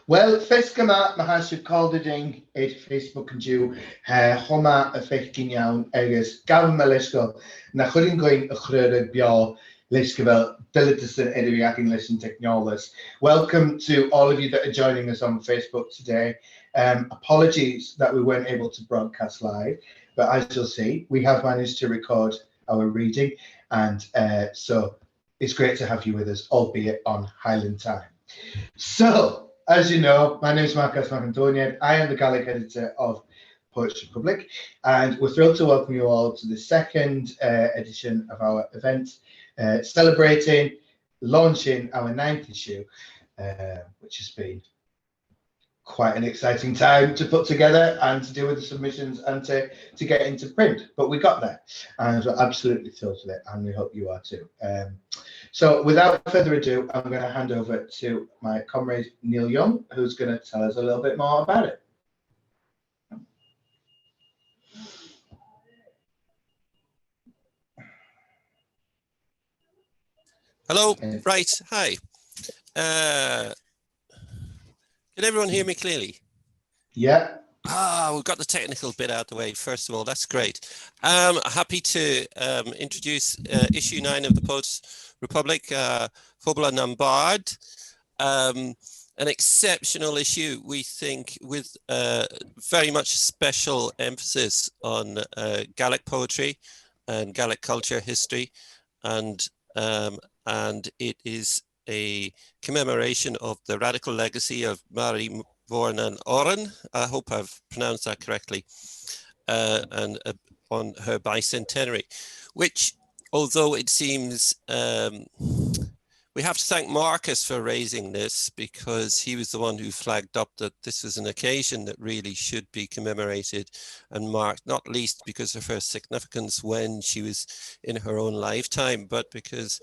Well, fes yma, mae hasib caldyding eich Facebook yn diw homa y fechgyn iawn agos gafn me lesgo na chwrin goyn y chreurig bio lesgo fel Politest Riot English Technologies. Welcome to all of you that are joining us on Facebook today. Apologies that we weren't able to broadcast live, but as you'll see, we have managed to record our reading, and so it's great to have you with us, albeit on Highland Time. So, as you know, my name is Marcas Mac. I am the Gaelic editor of Poetry Republic, and we're thrilled to welcome you all to the second edition of our event, celebrating launching our 9th issue, which has been quite an exciting time to put together and to deal with the submissions and to get into print. But we got there, and we're absolutely thrilled with it, and we hope you are too. So without further ado, I'm going to hand over to my comrade Neil Young, who's going to tell us a little bit more about it. Hello, right, hi. Can everyone hear me clearly? Yeah. We've got the technical bit out of the way, first of all, that's great. Happy to introduce issue 9 of the Poet's Republic, Poblachd and Bàrd. An exceptional issue, we think, with very much special emphasis on Gaelic poetry and Gaelic culture history, and it is a commemoration of the radical legacy of Memoriam and Oren, I hope I've pronounced that correctly, and on her bicentenary, which, although it seems we have to thank Marcus for raising this, because he was the one who flagged up that this was an occasion that really should be commemorated and marked, not least because of her significance when she was in her own lifetime, but because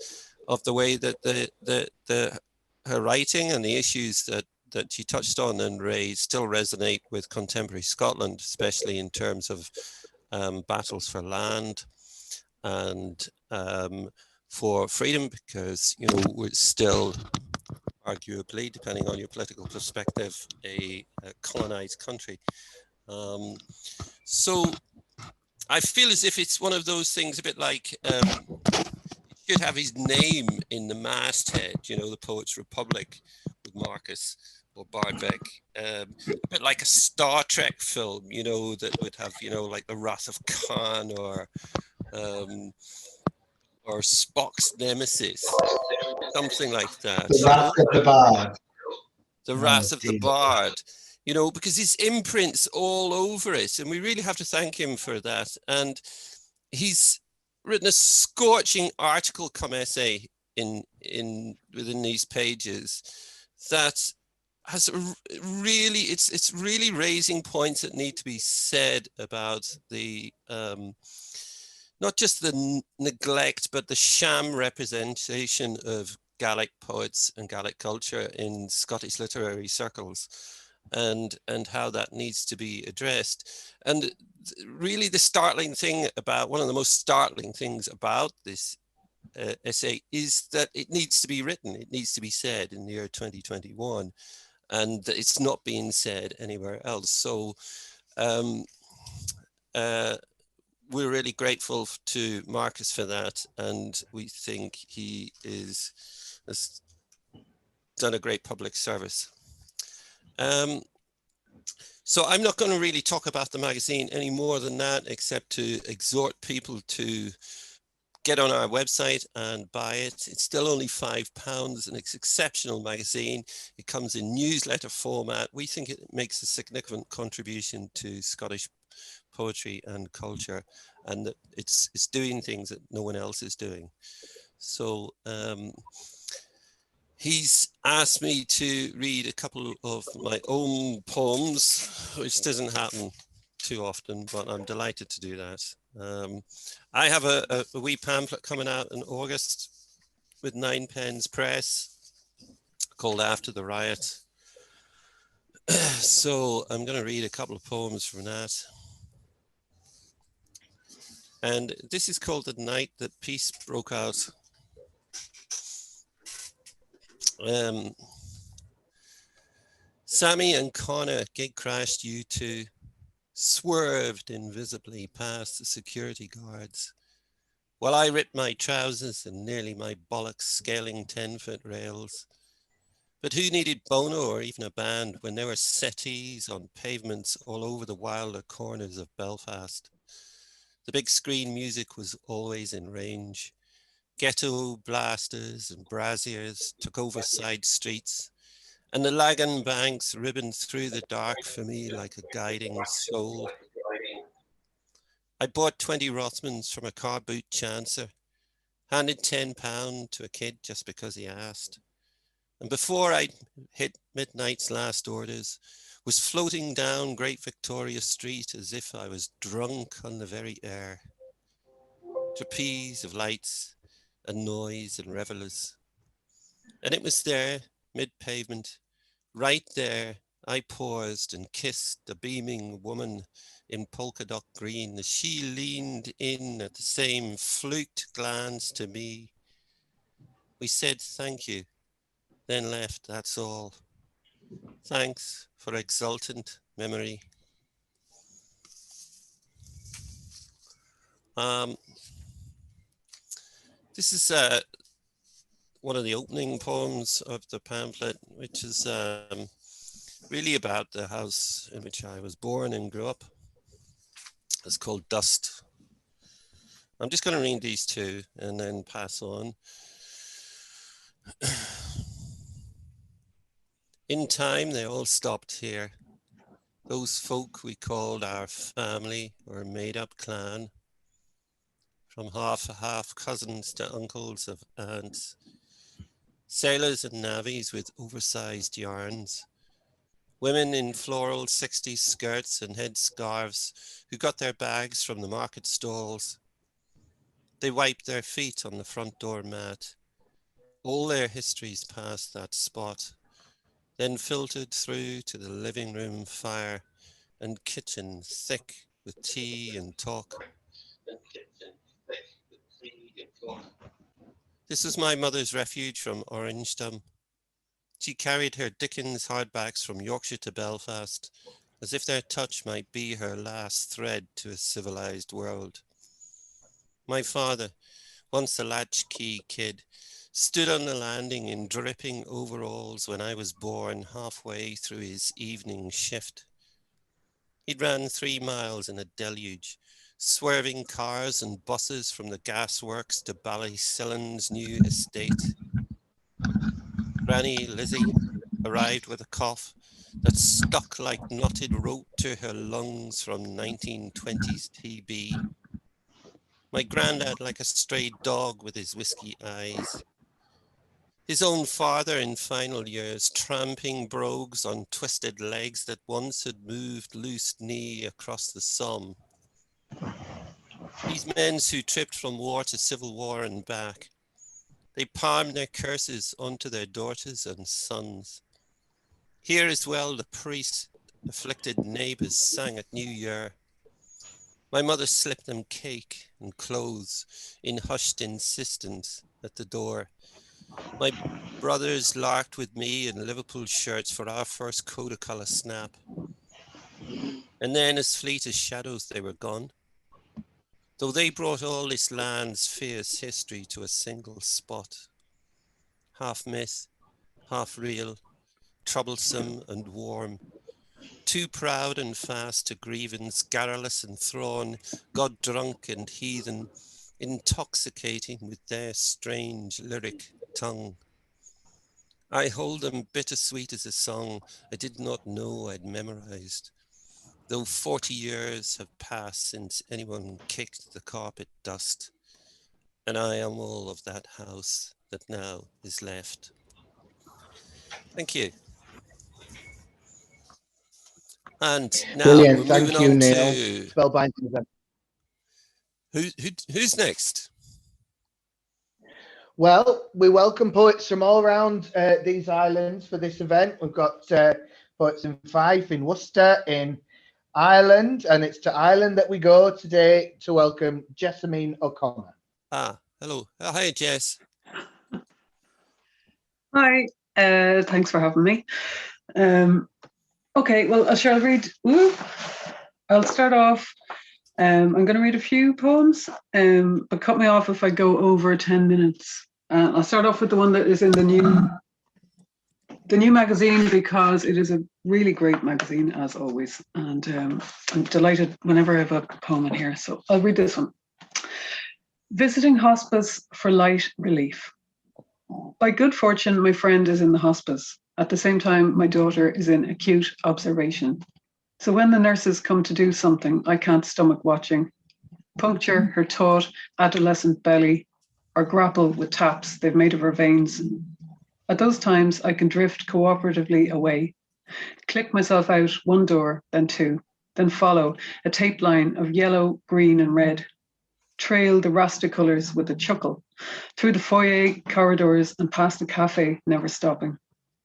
of the way that her writing and the issues that she touched on and raised still resonate with contemporary Scotland, especially in terms of battles for land and for freedom, because, you know, we're still arguably, depending on your political perspective, a colonized country. So I feel as if it's one of those things, a bit like should have his name in the masthead, you know, the Poet's Republic with Marcus or Bàrd, a bit like a Star Trek film, you know, that would have, you know, like the Wrath of Khan or Spock's Nemesis, something like that. The Wrath of the Bàrd. The Wrath of the Bàrd, you know, because his imprint's all over it, and we really have to thank him for that. And he's written a scorching article cum essay within these pages that has really, it's really raising points that need to be said about the not just the neglect, but the sham representation of Gaelic poets and Gaelic culture in Scottish literary circles, and how that needs to be addressed. And really the startling thing about, one of the most startling things about this essay is that it needs to be written, it needs to be said in the year 2021, and it's not being said anywhere else. So we're really grateful to Marcus for that, and we think he has done a great public service. So I'm not going to really talk about the magazine any more than that, except to exhort people to get on our website and buy it. It's still only £5, and it's an exceptional magazine. It comes in newsletter format. We think it makes a significant contribution to Scottish poetry and culture, and that it's doing things that no one else is doing. So he's asked me to read a couple of my own poems, which doesn't happen too often, but I'm delighted to do that. I have a wee pamphlet coming out in August with 9 Pens Press called After the Riot. So I'm going to read a couple of poems from that. And this is called The Night That Peace Broke Out. Sammy and Connor gate crashed U2, swerved invisibly past the security guards, while I ripped my trousers and nearly my bollocks scaling 10-foot rails. But who needed Bono or even a band when there were settees on pavements all over the wilder corners of Belfast? The big screen music was always in range. Ghetto blasters and braziers took over side streets, and the Lagan banks ribboned through the dark for me like a guiding soul. I bought 20 Rothmans from a car boot chancer, handed £10 to a kid just because he asked. And before I hit midnight's last orders, was floating down Great Victoria Street as if I was drunk on the very air. Trapeze of lights and noise and revelers. And it was there, mid-pavement, right there, I paused and kissed a beaming woman in polka dot green as she leaned in at the same fluked glance to me. We said thank you, then left, that's all. Thanks for exultant memory. This is one of the opening poems of the pamphlet, which is really about the house in which I was born and grew up. It's called Dust. I'm just going to read these two and then pass on. In time, they all stopped here. Those folk we called our family or made-up clan, from half cousins to uncles of aunts, sailors and navvies with oversized yarns, women in floral 60s skirts and head scarves who got their bags from the market stalls. They wiped their feet on the front door mat. All their histories passed that spot, then filtered through to the living room fire and kitchen thick with tea and talk. This was my mother's refuge from Orangedom. She carried her Dickens hardbacks from Yorkshire to Belfast, as if their touch might be her last thread to a civilized world. My father, once a latchkey kid, stood on the landing in dripping overalls when I was born, halfway through his evening shift. He'd ran 3 miles in a deluge, swerving cars and buses from the gasworks to Ballysillon's new estate. Granny Lizzie arrived with a cough that stuck like knotted rope to her lungs from 1920s TB. My granddad like a stray dog with his whiskey eyes. His own father in final years, tramping brogues on twisted legs that once had moved loose knee across the Somme. These men who tripped from war to civil war and back, they palmed their curses onto their daughters and sons. Here as well the priest, afflicted neighbours sang at New Year. My mother slipped them cake and clothes in hushed insistence at the door. My brothers larked with me in Liverpool shirts for our first Coca-Cola snap. And then as fleet as shadows they were gone. Though they brought all this land's fierce history to a single spot. Half myth, half real, troublesome and warm. Too proud and fast to grievance, garrulous and thrawn, god-drunk and heathen, intoxicating with their strange lyric tongue. I hold them bittersweet as a song I did not know I'd memorized, though 40 years have passed since anyone kicked the carpet dust, and I am all of that house that now is left. Thank you. And now Brilliant, we're thank moving you, on Neil. to Spellbinding. who's next? Well, we welcome poets from all around these islands for this event. We've got poets in Fife, in Worcester, in Ireland, and it's to Ireland that we go today to welcome Jessamine O'Connor. Hello. Hi, Jess. Hi, thanks for having me. Okay, well, I shall read. I'll start off. I'm going to read a few poems, but cut me off if I go over 10 minutes. I'll start off with the one that is in the new magazine, because it is a really great magazine, as always. And I'm delighted whenever I have a poem in here. So I'll read this one. Visiting hospice for light relief. By good fortune, my friend is in the hospice. At the same time, my daughter is in acute observation. So when the nurses come to do something, I can't stomach watching. Puncture her taut adolescent belly, or grapple with taps they've made of her veins. At those times, I can drift cooperatively away, click myself out one door, then two, then follow a tape line of yellow, green, and red, trail the Rasta colours with a chuckle, through the foyer corridors and past the cafe, never stopping,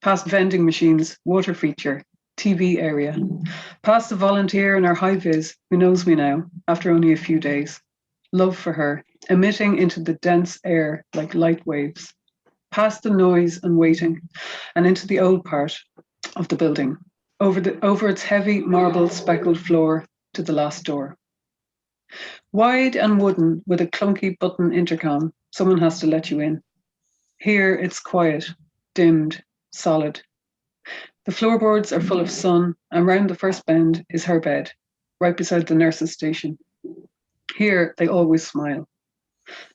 past vending machines, water feature, TV area, past the volunteer in our high-vis who knows me now after only a few days. Love for her, emitting into the dense air like light waves, past the noise and waiting, and into the old part of the building, over its heavy marble speckled floor to the last door. Wide and wooden with a clunky button intercom, someone has to let you in. Here it's quiet, dimmed, solid. The floorboards are full of sun, and round the first bend is her bed, right beside the nurse's station. Here they always smile.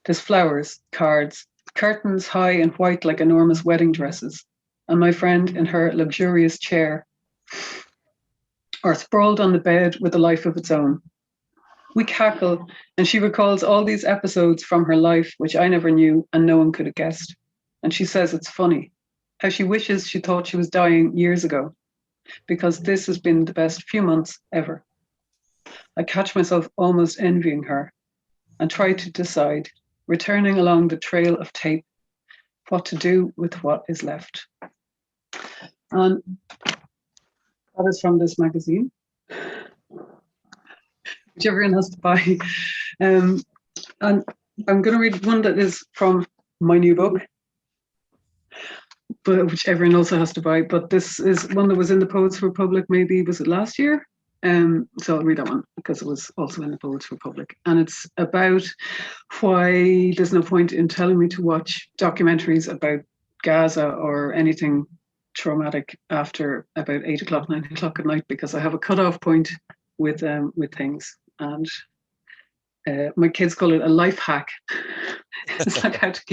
There's flowers, cards, curtains high and white like enormous wedding dresses, and my friend in her luxurious chair, or sprawled on the bed with a life of its own. We cackle, and she recalls all these episodes from her life which I never knew and no one could have guessed. And she says it's funny, how she wishes she thought she was dying years ago, because this has been the best few months ever. I catch myself almost envying her and try to decide, returning along the trail of tape, what to do with what is left. And that is from this magazine, which everyone has to buy. And I'm going to read one that is from my new book, but which everyone also has to buy. But this is one that was in the Poets Republic, maybe, was it last year? So I'll read that one because it was also in the Poets Republic. And it's about why there's no point in telling me to watch documentaries about Gaza or anything traumatic after about 8 o'clock, 9 o'clock at night, because I have a cutoff point with things. And my kids call it a life hack. It's like how to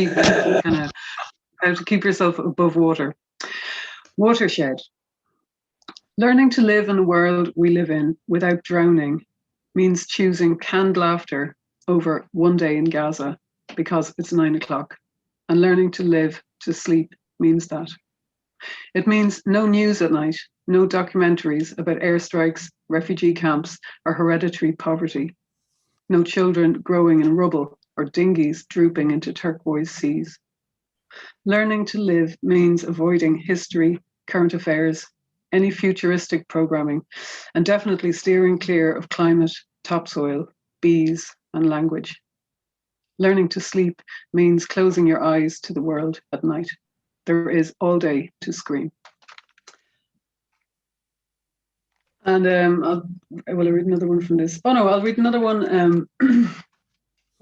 keep yourself above water. Watershed. Learning to live in the world we live in without drowning means choosing canned laughter over one day in Gaza because it's 9 o'clock. And learning to live to sleep means that. It means no news at night, no documentaries about airstrikes, refugee camps, or hereditary poverty. No children growing in rubble or dinghies drooping into turquoise seas. Learning to live means avoiding history, current affairs, any futuristic programming, and definitely steering clear of climate, topsoil, bees, and language. Learning to sleep means closing your eyes to the world at night. There is all day to scream. And I'll read another one from this. Oh no, I'll read another one.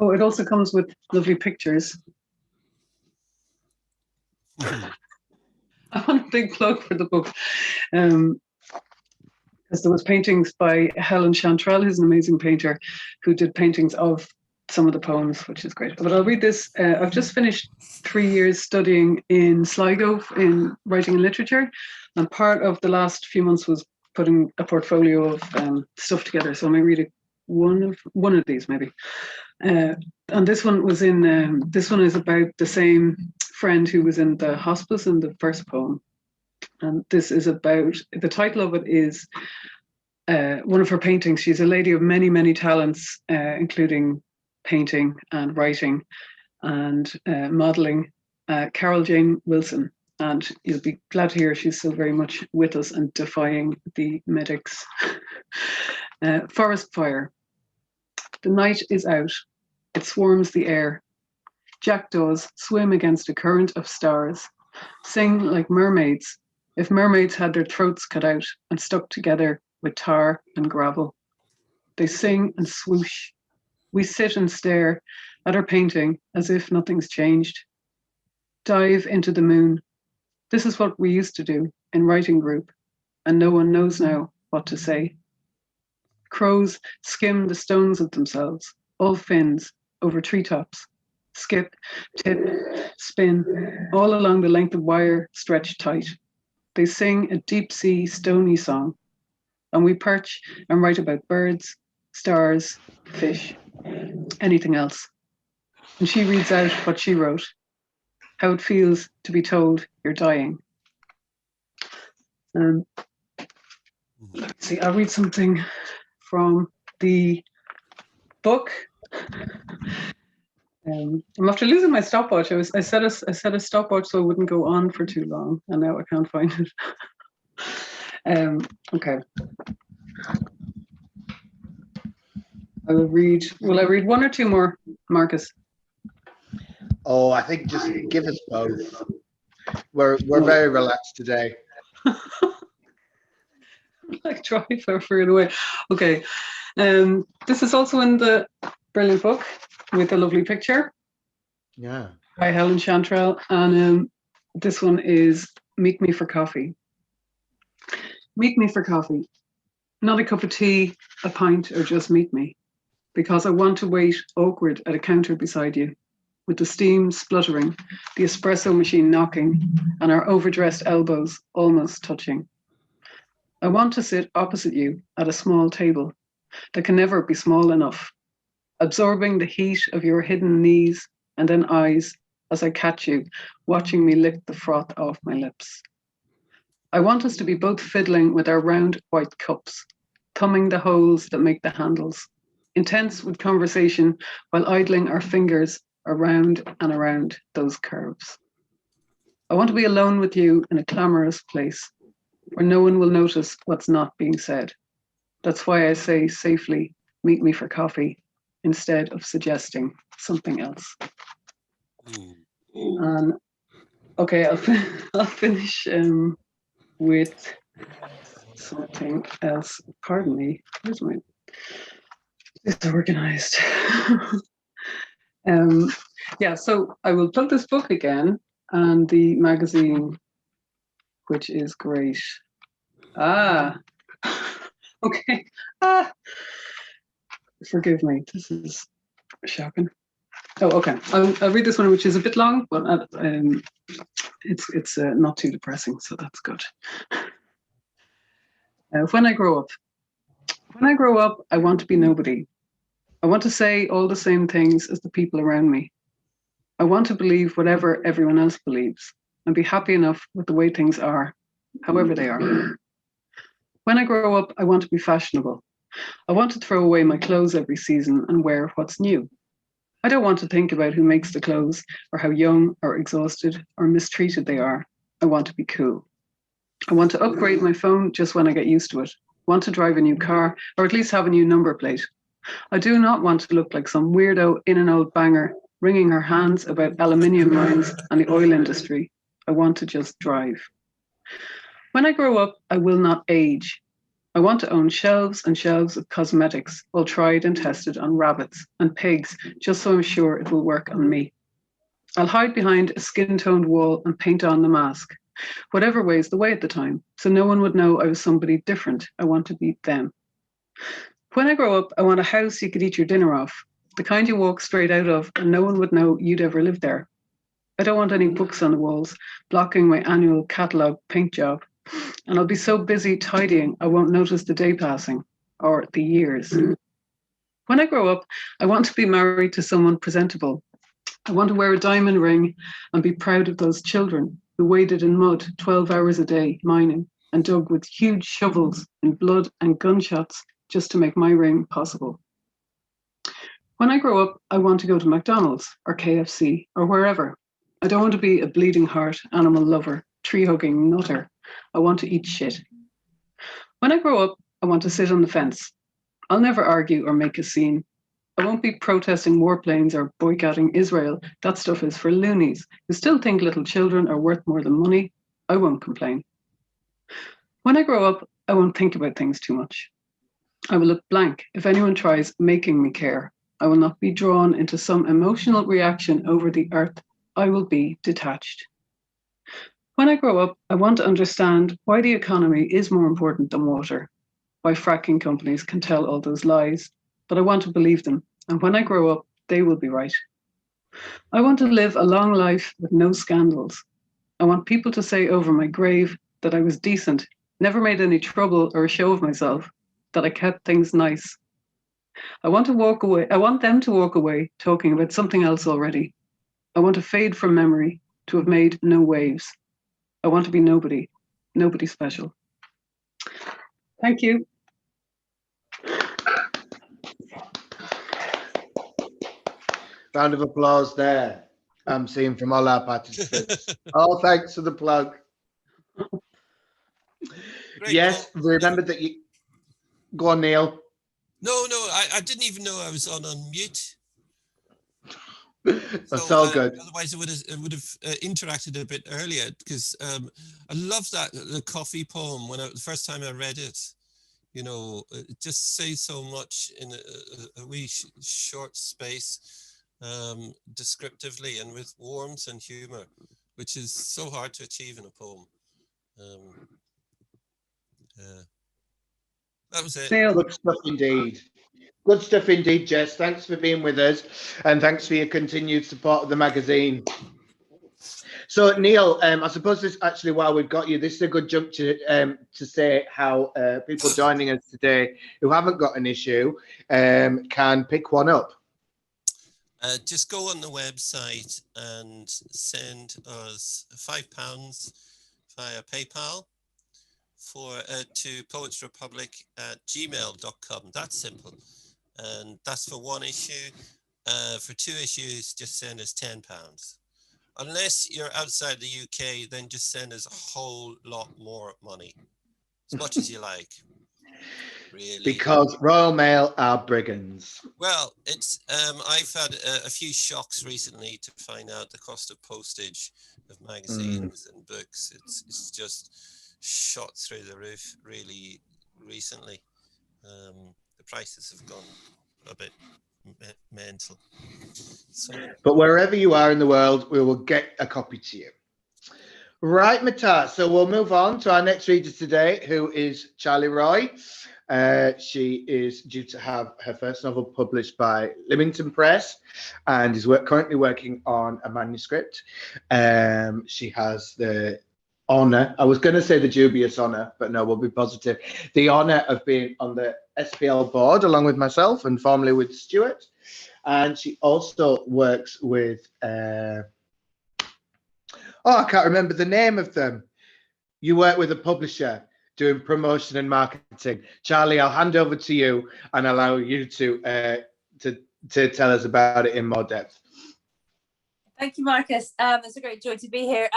Oh, it also comes with lovely pictures. I want a big plug for the book. Because there was paintings by Helen Chantrell, who's an amazing painter, who did paintings of some of the poems, which is great. But I'll read this. I've just finished 3 years studying in Sligo in writing and literature, and part of the last few months was putting a portfolio of stuff together. So I may read one of these maybe. And this one was in. This one is about the same friend who was in the hospice in the first poem. And this is about, the title of it is one of her paintings. She's a lady of many, many talents, including painting and writing and modelling, Carol Jane Wilson. And you'll be glad to hear she's still very much with us and defying the medics. Forest fire. The night is out. It swarms the air. Jackdaws swim against a current of stars, sing like mermaids, if mermaids had their throats cut out and stuck together with tar and gravel. They sing and swoosh. We sit and stare at our painting as if nothing's changed. Dive into the moon. This is what we used to do in writing group, and no one knows now what to say. Crows skim the stones of themselves, all fins, over treetops. Skip, tip, spin, all along the length of wire stretched tight. They sing a deep sea stony song, and we perch and write about birds, stars, fish, anything else. And she reads out what she wrote, how it feels to be told you're dying. Let's see, I'll read something from the book. I'm after losing my stopwatch. I set a stopwatch so it wouldn't go on for too long, and now I can't find it. Okay. I will read. Will I read one or two more, Marcus? Oh, I think just give us both. We're very relaxed today. Like try for it away. Okay. This is also in the brilliant book with a lovely picture. Yeah. By Helen Chantrell. And this one is Meet Me for Coffee. Meet me for coffee. Not a cup of tea, a pint, or just meet me. Because I want to wait awkward at a counter beside you, with the steam spluttering, the espresso machine knocking, and our overdressed elbows almost touching. I want to sit opposite you at a small table that can never be small enough, absorbing the heat of your hidden knees and then eyes as I catch you, watching me lick the froth off my lips. I want us to be both fiddling with our round white cups, thumbing the holes that make the handles, intense with conversation while idling our fingers around and around those curves. I want to be alone with you in a clamorous place where no one will notice what's not being said. That's why I say safely, meet me for coffee, instead of suggesting something else. Okay, I'll finish with something else. Pardon me. Where's my disorganized? Yeah, so I will plug this book again and the magazine, which is great. Okay. Forgive me. This is shocking. Oh, okay. I'll read this one, which is a bit long, but it's not too depressing, so that's good. When I grow up, I want to be nobody. I want to say all the same things as the people around me. I want to believe whatever everyone else believes and be happy enough with the way things are, however they are. When I grow up, I want to be fashionable. I want to throw away my clothes every season and wear what's new. I don't want to think about who makes the clothes or how young or exhausted or mistreated they are. I want to be cool. I want to upgrade my phone just when I get used to it. I want to drive a new car or at least have a new number plate. I do not want to look like some weirdo in and out banger wringing her hands about aluminium mines and the oil industry. I want to just drive. When I grow up, I will not age. I want to own shelves and shelves of cosmetics, all tried and tested on rabbits and pigs, just so I'm sure it will work on me. I'll hide behind a skin-toned wall and paint on the mask, whatever way's the way at the time, so no one would know I was somebody different. I want to be them. When I grow up, I want a house you could eat your dinner off, the kind you walk straight out of and no one would know you'd ever lived there. I don't want any books on the walls, blocking my annual catalogue paint job. And I'll be so busy tidying, I won't notice the day passing or the years. When I grow up, I want to be married to someone presentable. I want to wear a diamond ring and be proud of those children who waded in mud 12 hours a day mining and dug with huge shovels in blood and gunshots just to make my ring possible. When I grow up, I want to go to Mcdonald's or KFC or wherever. I don't want to be a bleeding heart animal lover, tree-hugging nutter. I want to eat shit. When I grow up, I want to sit on the fence. I'll never argue or make a scene. I won't be protesting warplanes or boycotting Israel. That stuff is for loonies who still think little children are worth more than money. I won't complain. When I grow up, I won't think about things too much. I will look blank if anyone tries making me care. I will not be drawn into some emotional reaction over the earth. I will be detached. When I grow up, I want to understand why the economy is more important than water, why fracking companies can tell all those lies, but I want to believe them. And when I grow up, they will be right. I want to live a long life with no scandals. I want people to say over my grave that I was decent, never made any trouble or a show of myself, that I kept things nice. I want to walk away. I want them to walk away talking about something else already. I want to fade from memory, to have made no waves. I want to be nobody, nobody special. Thank you. Round of applause there. I'm seeing from all our participants. All thanks for the plug. Great, Yes, Paul. remember that you... Go on, Neil. No, I didn't even know I was on mute. That's So, all good. Otherwise, it would have interacted a bit earlier, because I love the coffee poem. The first time I read it, you know, it just says so much in a wee short space, descriptively and with warmth and humor, which is so hard to achieve in a poem. That was it. Neil. Good stuff indeed. Good stuff indeed, Jess. Thanks for being with us, and thanks for your continued support of the magazine. So, Neil, I suppose this actually, while we've got you, this is a good juncture to say how people joining us today who haven't got an issue can pick one up. Just go on the website and send us £5 via PayPal to poetsrepublic@gmail.com. That's simple, and that's for one issue. For 2 issues, just send us £10. Unless you're outside the UK, then just send us a whole lot more money, as much as you like. Really. Because Royal Mail are brigands. Well, it's I've had a few shocks recently to find out the cost of postage of magazines and books. It's just shot through the roof really recently. The prices have gone a bit mental. So, but wherever you are in the world, we will get a copy to you. Right, Mata. So we'll move on to our next reader today, who is Charlie Roy. She is due to have her first novel published by Lymington Press and is currently working on a manuscript. She has the honour, I was going to say the dubious honour, but no, we'll be positive, the honour of being on the SPL board along with myself and formerly with Stuart. And she also works with, I can't remember the name of them. You work with a publisher doing promotion and marketing. Charlie, I'll hand over to you and allow you to tell us about it in more depth. Thank you, Marcus. It's a great joy to be here.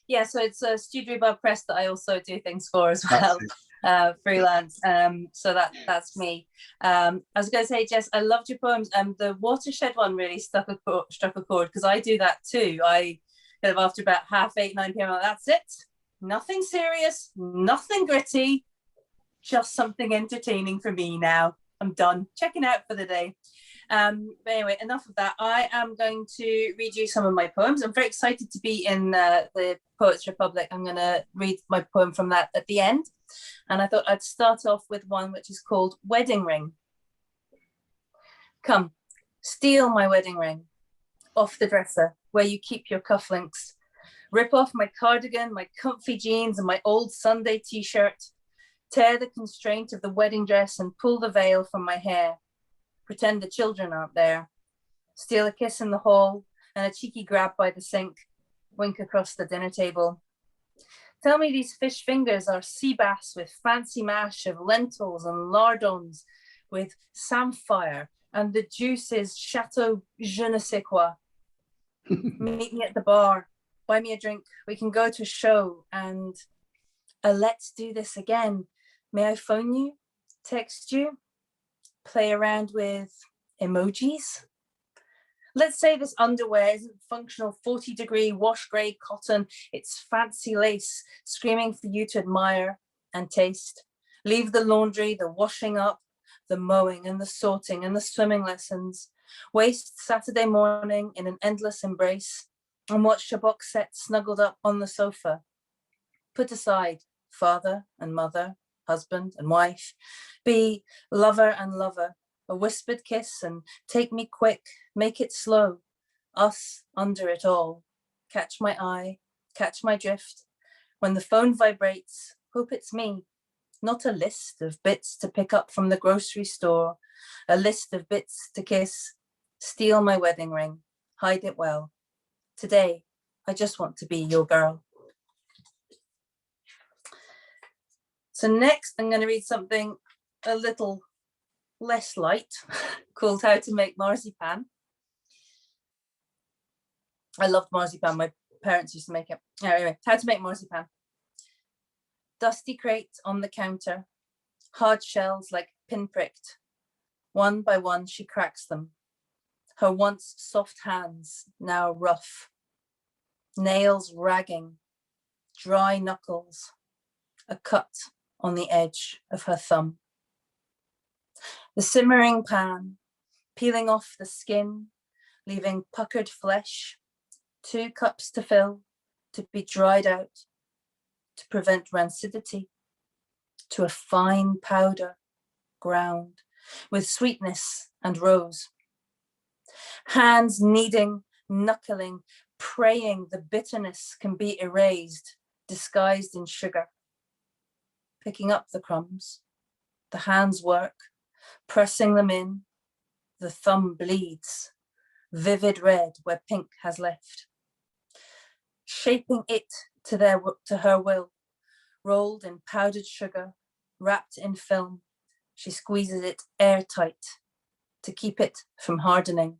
Yeah, so it's a Studio A Press that I also do things for as well, freelance. So that's me. I was going to say, Jess, I loved your poems. The Watershed one really struck a chord because I do that too. I kind of after about 8:30, 9 p.m. Like, that's it. Nothing serious, nothing gritty, just something entertaining for me now. I'm done. Checking out for the day. But anyway, enough of that. I am going to read you some of my poems. I'm very excited to be in the Poets Republic. I'm going to read my poem from that at the end. And I thought I'd start off with one which is called Wedding Ring. Come, steal my wedding ring off the dresser where you keep your cufflinks. Rip off my cardigan, my comfy jeans, and my old Sunday t-shirt. Tear the constraint of the wedding dress and pull the veil from my hair. Pretend the children aren't there. Steal a kiss in the hall and a cheeky grab by the sink. Wink across the dinner table. Tell me these fish fingers are sea bass with fancy mash of lentils and lardons with samphire and the juice is Chateau je ne sais quoi. Meet me at the bar. Buy me a drink. We can go to a show and let's do this again. May I phone you? Text you? Play around with emojis? Let's say this underwear isn't functional 40-degree wash grey cotton. It's fancy lace screaming for you to admire and taste. Leave the laundry, the washing up, the mowing and the sorting and the swimming lessons. Waste Saturday morning in an endless embrace and watch a box set snuggled up on the sofa. Put aside father and mother, husband and wife. Be lover and lover, a whispered kiss and take me quick, make it slow. Us under it all. Catch my eye, catch my drift. When the phone vibrates, hope it's me. Not a list of bits to pick up from the grocery store, a list of bits to kiss. Steal my wedding ring, hide it well. Today, I just want to be your girl. So next, I'm going to read something a little less light called How to Make Marzipan. I loved marzipan. My parents used to make it. Anyway, How to Make Marzipan. Dusty crate on the counter, hard shells like pinpricked. One by one, she cracks them. Her once soft hands, now rough. Nails ragging, dry knuckles, a cut on the edge of her thumb. The simmering pan, peeling off the skin, leaving puckered flesh, 2 cups to fill, to be dried out, to prevent rancidity, to a fine powder, ground, with sweetness and rose. Hands kneading, knuckling, praying the bitterness can be erased, disguised in sugar. Picking up the crumbs, the hands work, pressing them in, the thumb bleeds, vivid red where pink has left. Shaping it to her will, rolled in powdered sugar, wrapped in film, she squeezes it airtight to keep it from hardening.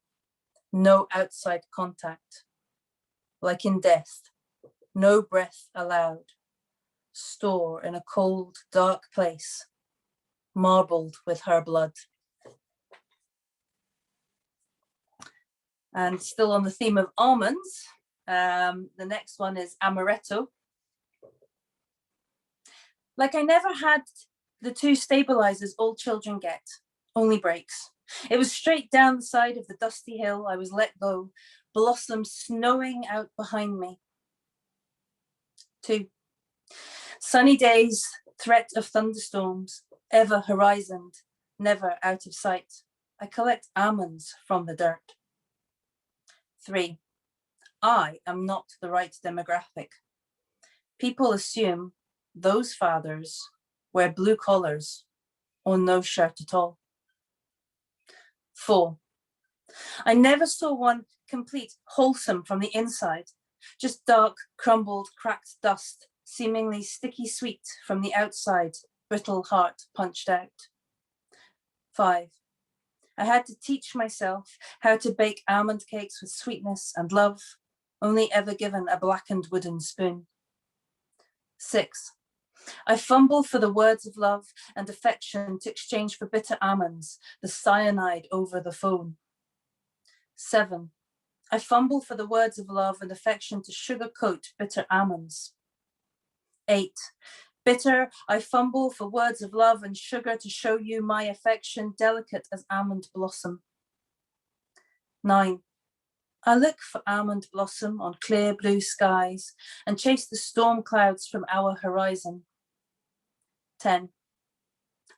No outside contact. Like in death, no breath allowed. Store in a cold, dark place, marbled with her blood. And still on the theme of almonds, the next one is Amaretto. Like I never had the 2 stabilizers all children get, only breaks. It was straight down the side of the dusty hill I was let go, blossoms snowing out behind me. 2. Sunny days, threat of thunderstorms, ever horizoned, never out of sight. I collect almonds from the dirt. 3. I am not the right demographic. People assume those fathers wear blue collars or no shirt at all. 4. I never saw one complete wholesome from the inside, just dark, crumbled, cracked dust, seemingly sticky sweet from the outside, brittle heart punched out. 5. I had to teach myself how to bake almond cakes with sweetness and love, only ever given a blackened wooden spoon. 6. I fumble for the words of love and affection to exchange for bitter almonds, the cyanide over the phone. 7. I fumble for the words of love and affection to sugarcoat bitter almonds. 8. Bitter, I fumble for words of love and sugar to show you my affection, delicate as almond blossom. 9. I look for almond blossom on clear blue skies and chase the storm clouds from our horizon. 10.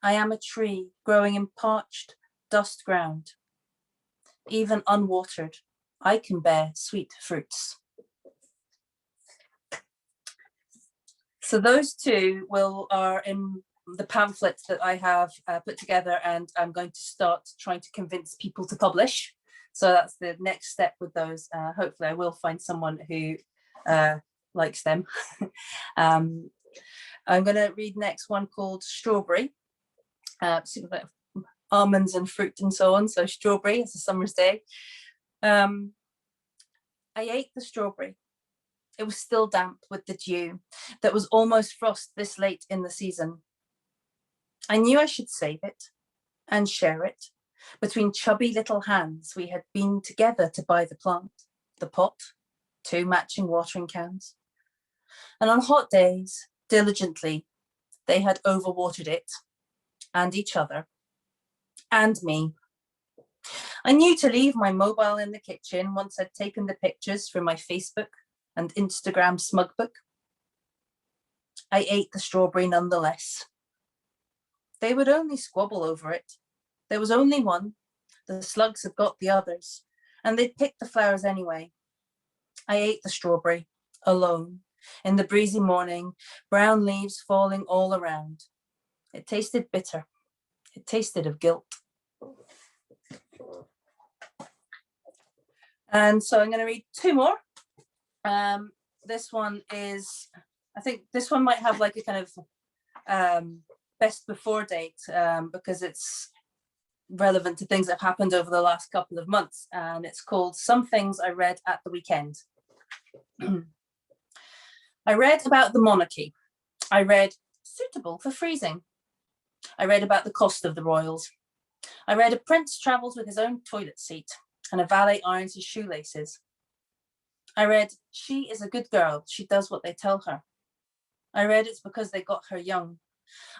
I am a tree growing in parched dust ground. Even unwatered, I can bear sweet fruits. So those 2 are in the pamphlet that I have put together, and I'm going to start trying to convince people to publish. So that's the next step with those. Hopefully I will find someone who likes them. I'm going to read next one called Strawberry. Almonds and fruit and so on. So strawberry, it's a summer's day. I ate the strawberry. It was still damp with the dew that was almost frost this late in the season. I knew I should save it and share it Between chubby little hands, we had been together to buy the plant, the pot, 2 matching watering cans. And on hot days, diligently, they had overwatered it and each other and me. I knew to leave my mobile in the kitchen once I'd taken the pictures for my Facebook and Instagram smug book. I ate the strawberry nonetheless. They would only squabble over it. There was only one. The slugs had got the others, and they'd picked the flowers anyway. I ate the strawberry, alone, in the breezy morning, brown leaves falling all around. It tasted bitter. It tasted of guilt. And so I'm going to read 2 more. This one is, I think this one might have like a kind of best before date because it's relevant to things that have happened over the last couple of months. And it's called Some Things I Read at the Weekend. I read about the monarchy. I read suitable for freezing. I read about the cost of the royals. I read a prince travels with his own toilet seat and a valet irons his shoelaces. I read, she is a good girl. She does what they tell her. I read it's because they got her young.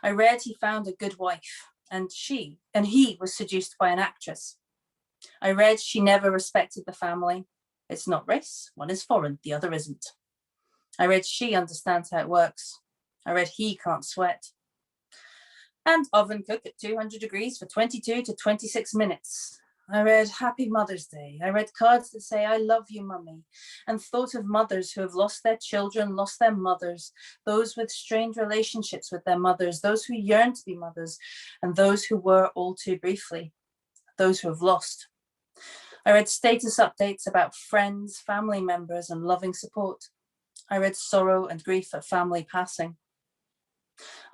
I read he found a good wife and he was seduced by an actress. I read she never respected the family. It's not race. One is foreign, the other isn't. I read she understands how it works. I read he can't sweat. And oven cook at 200 degrees for 22 to 26 minutes. I read Happy Mother's Day. I read cards that say, I love you, mummy, and thought of mothers who have lost their children, lost their mothers, those with strained relationships with their mothers, those who yearn to be mothers, and those who were all too briefly, those who have lost. I read status updates about friends, family members, and loving support. I read sorrow and grief at family passing.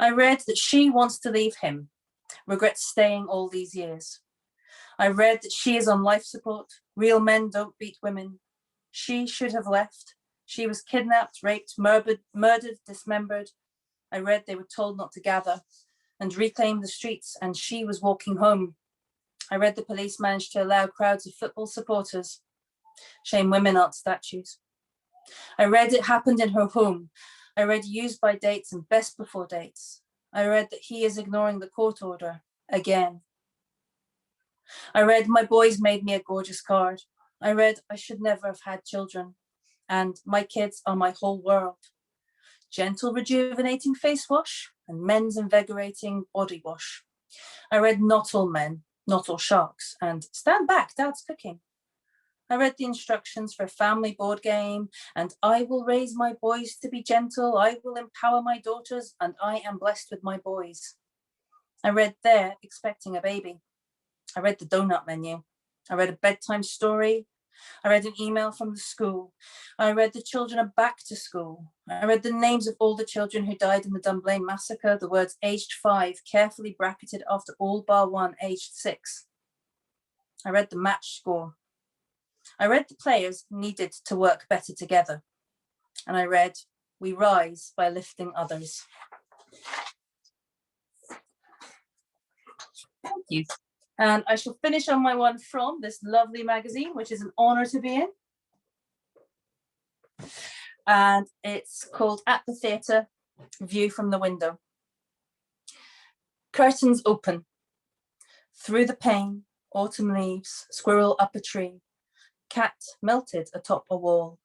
I read that she wants to leave him, regrets staying all these years. I read that she is on life support. Real men don't beat women. She should have left. She was kidnapped, raped, murdered, dismembered. I read they were told not to gather and reclaim the streets, and she was walking home. I read the police managed to allow crowds of football supporters. Shame women aren't statues. I read it happened in her home. I read used by dates and best before dates. I read that he is ignoring the court order again. I read my boys made me a gorgeous card. I read I should never have had children. And my kids are my whole world. Gentle rejuvenating face wash and men's invigorating body wash. I read not all men, not all sharks, and stand back, dad's cooking. I read the instructions for a family board game, and I will raise my boys to be gentle, I will empower my daughters, and I am blessed with my boys. I read They're Expecting a Baby. I read the donut menu. I read a bedtime story. I read an email from the school. I read the children are back to school. I read the names of all the children who died in the Dunblane massacre, the words aged 5 carefully bracketed after all bar 1 aged 6. I read the match score. I read the players needed to work better together. And I read We Rise by Lifting Others. Thank you. And I shall finish on my one from this lovely magazine, which is an honour to be in. And it's called At the Theatre, View from the Window. Curtains open. Through the pane, autumn leaves, squirrel up a tree, cat melted atop a wall.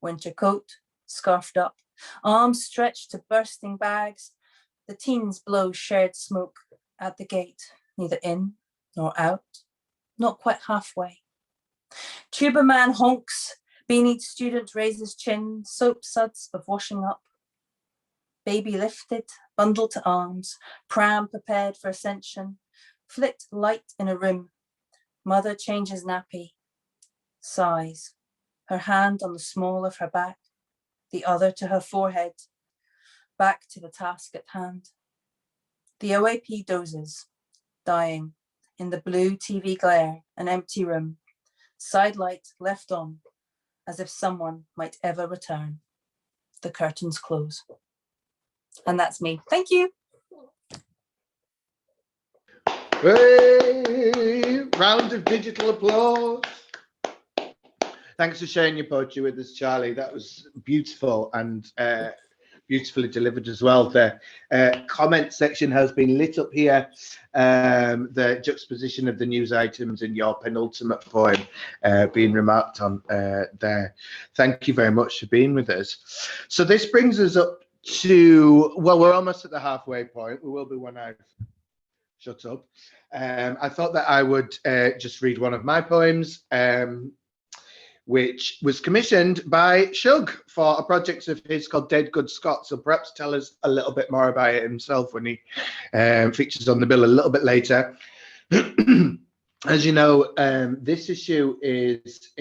Winter coat, scarfed up, arms stretched to bursting bags. The teens blow shared smoke at the gate. Neither in nor out, not quite halfway. Tuba man honks, beanied student raises chin, soap suds of washing up. Baby lifted, bundled to arms, pram prepared for ascension, flit light in a room. Mother changes nappy, sighs, her hand on the small of her back, the other to her forehead, back to the task at hand. The OAP dozes, dying in the blue TV glare, an empty room, side light left on, as if someone might ever return. The curtains close. And that's me. Thank you. Hey, round of digital applause. Thanks for sharing your poetry with us, Charlie. That was beautiful and beautifully delivered as well. The comment section has been lit up here. The juxtaposition of the news items in your penultimate poem being remarked on there. Thank you very much for being with us. So this brings us up to, well, we're almost at the halfway point. We will be when I've shut up. I thought that I would just read one of my poems, which was commissioned by Shug for a project of his called Dead Good Scott. So perhaps tell us a little bit more about it himself when he features on the bill a little bit later. As you know, this issue is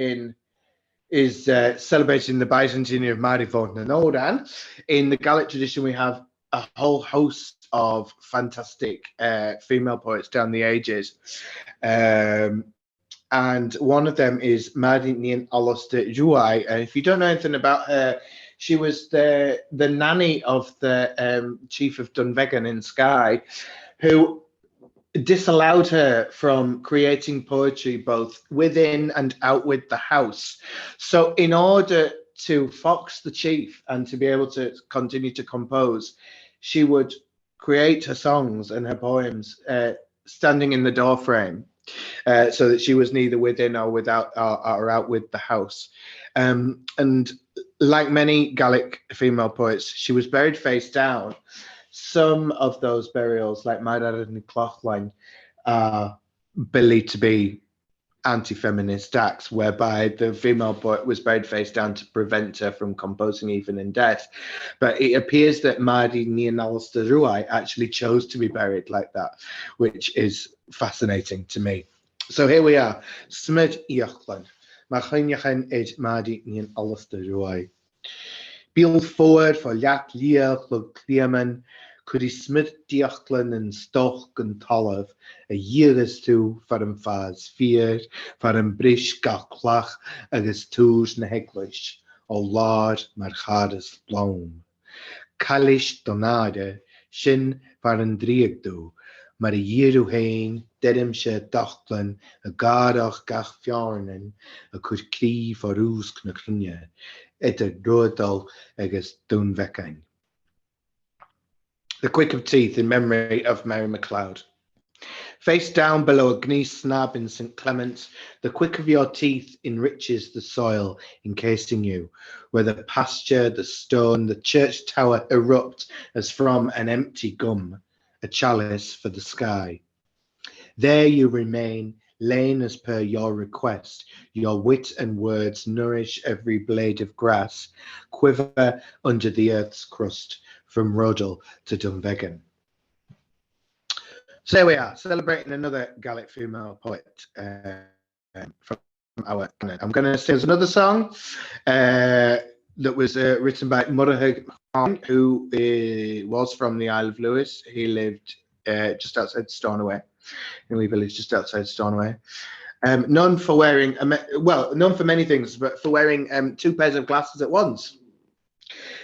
celebrating the bicentennial of Mary Vaughan Oran. In the Gaelic tradition, we have a whole host of fantastic female poets down the ages. And one of them is Mary Nín Alistair Ruai. And if you don't know anything about her, she was the nanny of the chief of Dunvegan in Skye, who disallowed her from creating poetry both within and out with the house. So in order to fox the chief and to be able to continue to compose, she would create her songs and her poems standing in the doorframe. So that she was neither within or without or out with the house. And like many Gaelic female poets, she was buried face down. Some of those burials, like Mairead and Clochline, are believed to be anti-feminist acts, whereby the female poet was buried face down to prevent her from composing even in death. But it appears that Mary Nín Alistair Ruai actually chose to be buried like that, which is fascinating to me. So here we are. Smid Iachlan. Machinjachan ed Mary Nín Alistair Ruai. Build forward for Jack Lear, Clearman, could he smid Diachlan and Stoch and Tolov, a year as two for him faz fear, for him brish gaclach, agus toos na heglish, o Lord Marcas Mac. Kalish donade, shin for an driagdu, mar a year hain, derim she Dachlan, a garach gach fjornen, a could cree for Rúsk na Crunja, et a rodal agus Dunvegan. The quick of teeth in memory of Mary MacLeod. Face down below a gneiss snab in St. Clement's, the quick of your teeth enriches the soil encasing you, where the pasture, the stone, the church tower erupt as from an empty gum, a chalice for the sky. There you remain, lain as per your request, your wit and words nourish every blade of grass, quiver under the earth's crust, from Rodal to Dunvegan. So there we are, celebrating another Gaelic female poet from our canon. I'm going to sing another song that was written by Murragh, who was from the Isle of Lewis. He lived just outside Stonehaven, in a wee village just outside Stonehaven. Known for wearing, known for many things, but for wearing 2 pairs of glasses at once.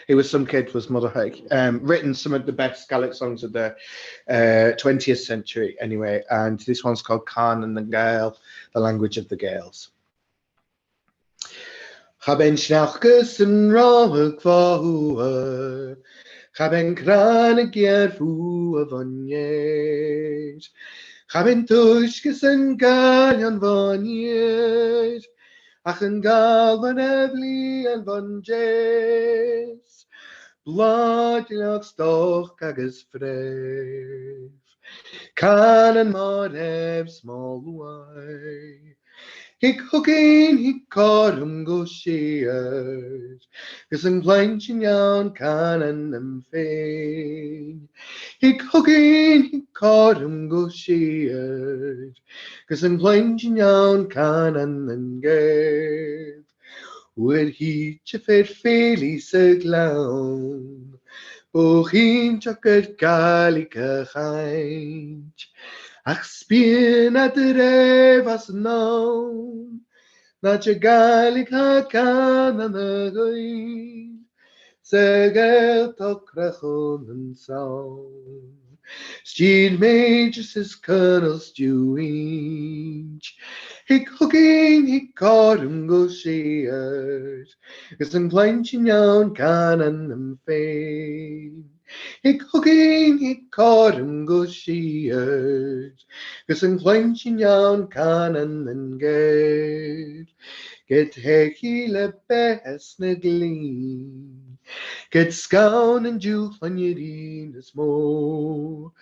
He was some kid, was Murragh. Written some of the best Gaelic songs of the 20th century, anyway. And this one's called Can and the Gael, the language of the Gaels. Chaben snachgus yn rohig fawr, chaben cran y ger fw y fonied, chaben tushgus yn gael yn fonied, ach yn gael fan efli yn fonjes. Blood ag stoch agus fref, can and moreb small way. Hick hooking, hick cordum go shears, gus yn planchin iawn can and them fein. Hick hooking, hick cordum go shears, gus yn planchin iawn can and them gave. Where he chiffer fairly so glown, Bochim chucked Gaelic a hind, ach spin at the revas known, not your Gaelic ha can and the goin, Segel to crachon and sound. Steed majors his colonels doing. Hick hooking, hick cordum go shears. Gus an clenching down cannon and fame. Hick hooking, hick cordum go shears. Gus an clenching down cannon and gate. Get hecky le best na glean. Get scown and juke on your dinas mo.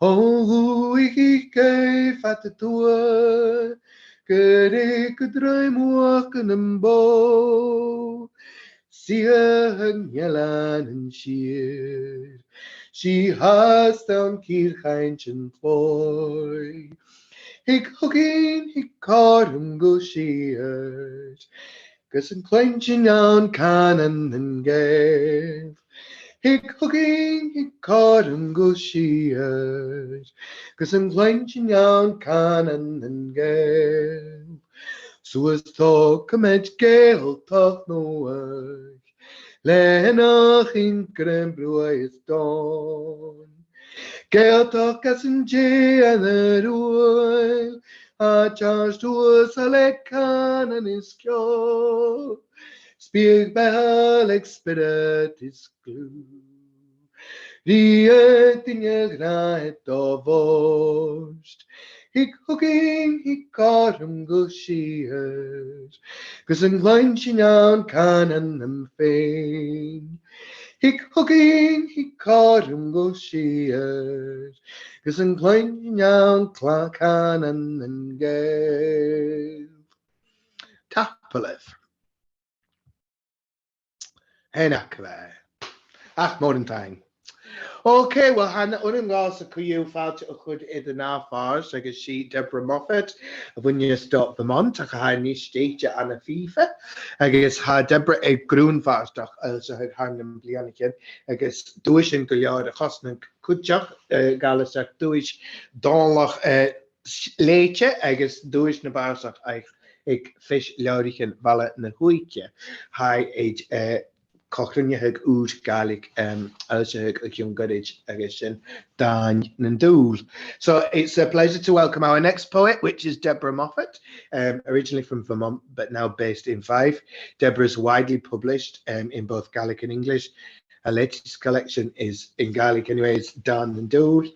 Oh, ik gave at the door. Get ik draai walken en bo. See her Jelan and sheer. She has down Kirchheintchen boy. Hick hooking, hick cordum go shears. Gus an clenching on cannon and gave. Hick hooking, hick cordum go shears. Gus an clenching on cannon and gave. So as talk a met gale talk no work. Lenach in Grembrew is dawn. Gale talk as in jay and the royal. A charge to us a let cannon is cure. Speak by Alex spirit is glue. The earth in your night of vost. Hick hooking, hick cordum go shears. Gus an clenching on cannon and fame. Hick hooking, hick cordum go shears. Gus an clenching on cannon and gave. Tapalef. Henakwe. Ach, modern time. Okay, well, Hannah, unim gas a kuyu falt a chud idir náfars agus she Deborah Moffatt a bhaine stop Vermont a ha ní stéite anna FIFA agus ha Deborah ag grúnfastach also ag hangam blianachin agus dúis go leor a chosna cúteach galasach dúis dánlach léite agus dúis na básach ag fish leorichin vala na huike ha ag Cochrinne oud Gaelic also a young goodage again Dan Nandul. So it's a pleasure to welcome our next poet, which is Deborah Moffatt, originally from Vermont but now based in Fife. Deborah is widely published in both Gaelic and English. Her latest collection is in Gaelic anyway, it's Dan Nandul.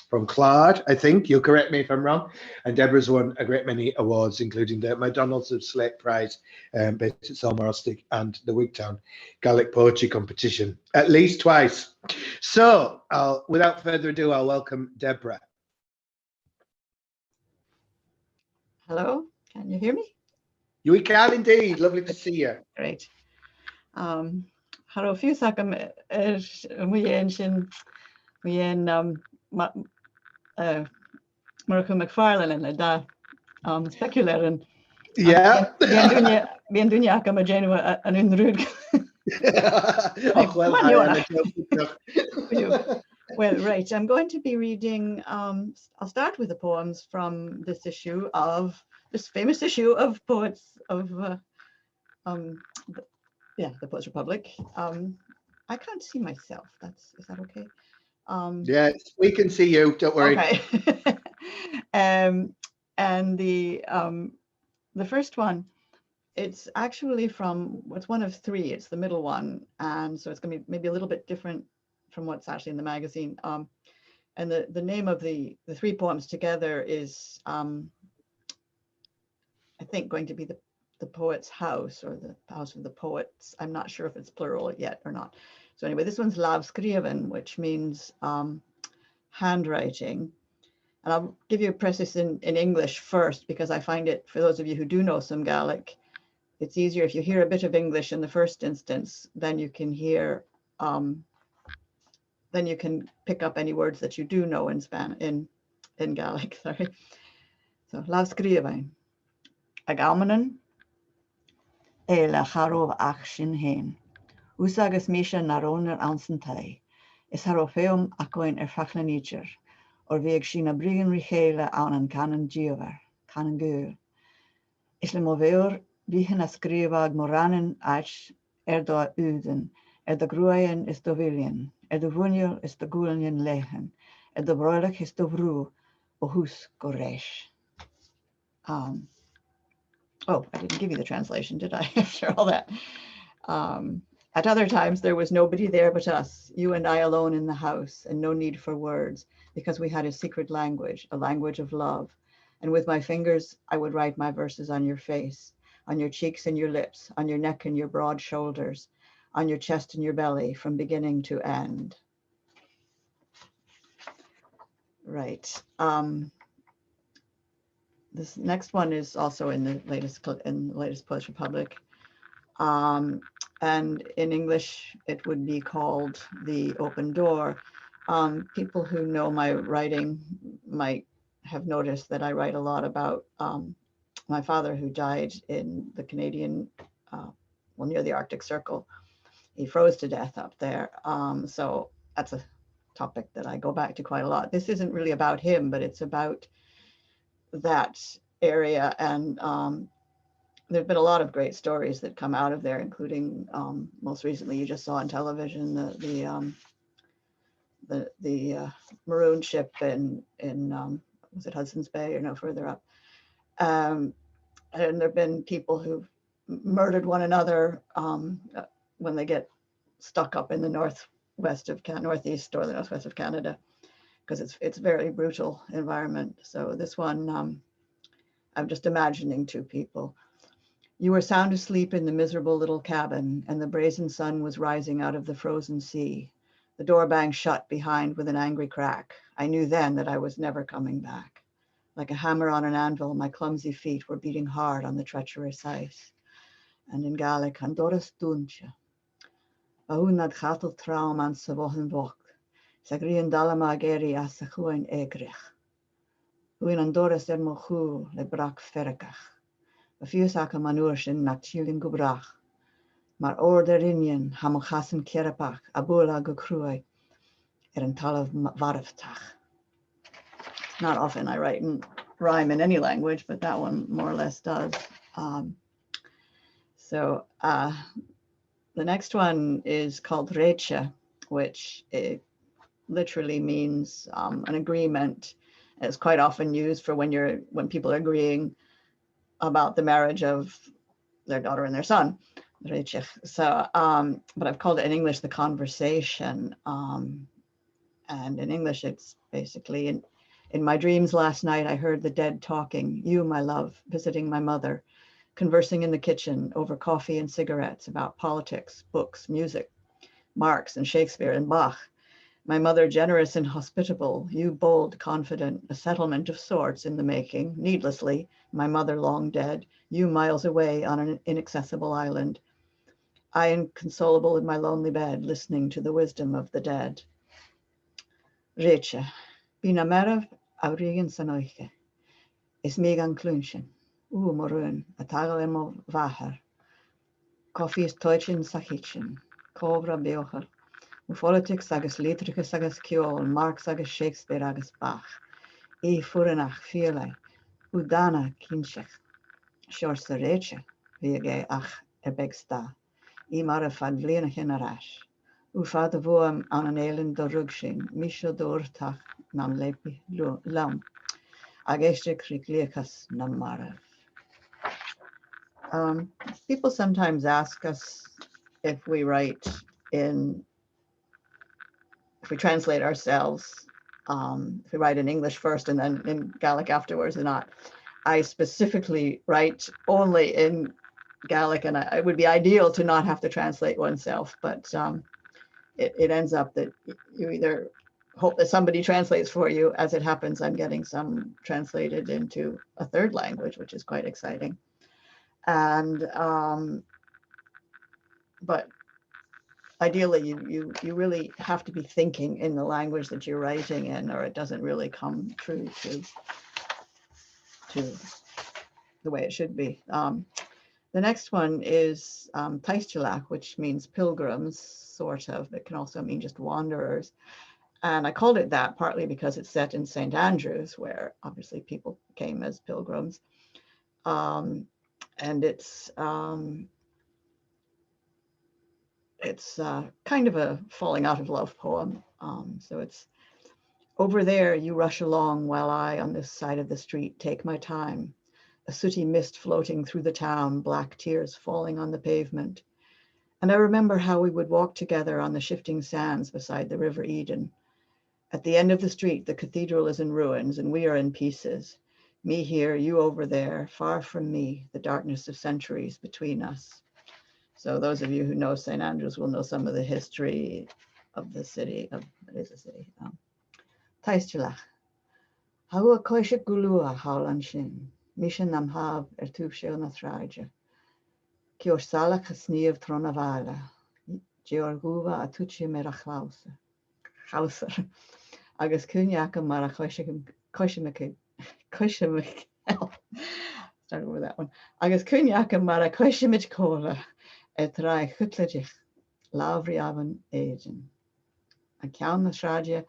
From Claude, I think. You'll correct me if I'm wrong. And Deborah's won a great many awards, including the Mcdonald's of Slate Prize, based at Selmarostig, and the Wigtown Gaelic Poetry Competition, at least twice. So, without further ado, I'll welcome Deborah. Hello, can you hear me? We can indeed. Lovely to see you. Great. Haró fiúsacham muhéin sin Marcas McFarlane and da specularen. Yeah. Bien dunya kam a genua an unrud. Well, right. I'm going to be reading. I'll start with the poems from this famous issue of poets of the Poets Republic. I can't see myself. Is that okay? Yes, we can see you. Don't worry. Okay. And the first one, it's actually it's one of three. It's the middle one, and so it's going to be maybe a little bit different from what's actually in the magazine. And the name of the three poems together is, I think, going to be the Poet's House, or the House of the Poets. I'm not sure if it's plural yet or not. So anyway, this one's Lavskriven, which means handwriting. And I'll give you a preface in English first, because I find it, for those of you who do know some Gaelic, it's easier if you hear a bit of English in the first instance, then you can hear, then you can pick up any words that you do know in Gaelic. Sorry. So Lavskriven. Ag almanan, le charov ach sin hen. Úsagus míse narónar ansantai, is haró féum acoin fachlanicher, or veag sin a brigan richéile an canan giovar, canan gúil. Is le móvéor víhan a scríbag moranin ach dó úden, the gruayan is the villian, the vunial is the gulian lehen, the broilich is the vru, ohus goresh. Oh, I didn't give you the translation, did I? After all that. At other times, there was nobody there but us, you and I alone in the house, and no need for words, because we had a secret language, a language of love. And with my fingers, I would write my verses on your face, on your cheeks and your lips, on your neck and your broad shoulders, on your chest and your belly, from beginning to end. Right. This next one is also in the latest Poet's Republic. And in English, it would be called The Open Door. People who know my writing might have noticed that I write a lot about my father, who died in the Canadian, well, near the Arctic Circle. He froze to death up there. So that's a topic that I go back to quite a lot. This isn't really about him, but it's about that area. And there've been a lot of great stories that come out of there, including most recently you just saw on television the maroon ship in was it Hudson's Bay or no further up, and there've been people who've murdered one another when they get stuck up in the northeast or the northwest of Canada, because it's a very brutal environment. So this one, I'm just imagining two people. You were sound asleep in the miserable little cabin, and the brazen sun was rising out of the frozen sea. The door banged shut behind with an angry crack. I knew then that I was never coming back. Like a hammer on an anvil, my clumsy feet were beating hard on the treacherous ice. And in Gaelic, Andoras Duncha. Ahunad chatel traum an sa wochen woch. Sagrian dalama geri as sa chuin egrich. Huin Andoras mochu le brak ferrekach. A fiúsach a manúir sin nach tílinn go brach. Mar ór der inion ha mo chasan cearapach a bula go cruai an talamh varftach. Not often I write and rhyme in any language, but that one more or less does. So the next one is called Recha, which it literally means an agreement. It's quite often used for when people are agreeing about the marriage of their daughter and their son. So, but I've called it in English the conversation. And in English, it's basically, in my dreams last night, I heard the dead talking, you, my love, visiting my mother, conversing in the kitchen over coffee and cigarettes about politics, books, music, Marx and Shakespeare and Bach. My mother generous and hospitable, you bold, confident, a settlement of sorts in the making, needlessly, my mother long dead, you miles away on an inaccessible island. I inconsolable in my lonely bed, listening to the wisdom of the dead. Recha, bina merav aurigan sanoiche, is megan clunshin, morun, a tagal emo vahar, coffee is toichin sachichin, cobra beocher, politics agus literatus agus ciol, Marx agus Shakespeare agus Bach, furanach fielai, udana kinshech, shor sa recha, viage ach ebegsta, mar a fad vlienach in arash, fad voam an an eilen do rugshin, misho doortach nam lepi lam, ageste krikliakas nam marav. People sometimes ask us if we write if we translate ourselves, if we write in English first and then in Gaelic afterwards or not. I specifically write only in Gaelic, and it would be ideal to not have to translate oneself, but it ends up that you either hope that somebody translates for you. As it happens, I'm getting some translated into a third language, which is quite exciting. And but ideally, you really have to be thinking in the language that you're writing in, or it doesn't really come true to the way it should be. The next one is Taistilach, which means pilgrims, sort of. It can also mean just wanderers. And I called it that partly because it's set in St. Andrews, where obviously people came as pilgrims. And it's it's kind of a falling out of love poem. So it's, over there you rush along while I on this side of the street take my time. A sooty mist floating through the town, black tears falling on the pavement. And I remember how we would walk together on the shifting sands beside the River Eden. At the end of the street, the cathedral is in ruins and we are in pieces. Me here, you over there, far from me, the darkness of centuries between us. So those of you who know St. Andrews will know some of the history of the city, it is a city. Taistilach. How a koisha gulua howlan shin, mishan nam hab tuf shil na thraja. Kior salach a sneev tronavala, Georguva a tuchi mera chauser. Agus cunyaca mara koisha start over that one. Agus cunyaca mara koisha cola, et rai chutlajich, lavri avan agin. A count the thraja,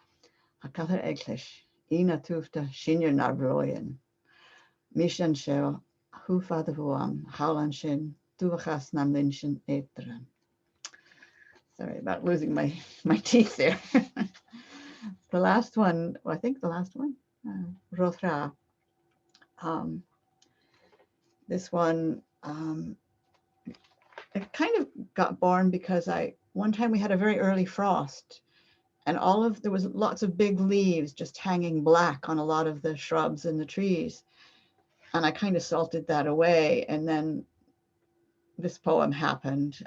a cather eglish, ina tufta shinyer narbloyen. Mishan sheo, hufa the vuam, howlan shin, tuvachas nam linshin etran. Sorry about losing my teeth there. The last one, well, I think the last one, Rothra. This one, it kind of got born because one time we had a very early frost, and there was lots of big leaves just hanging black on a lot of the shrubs and the trees. And I kind of salted that away. And then this poem happened.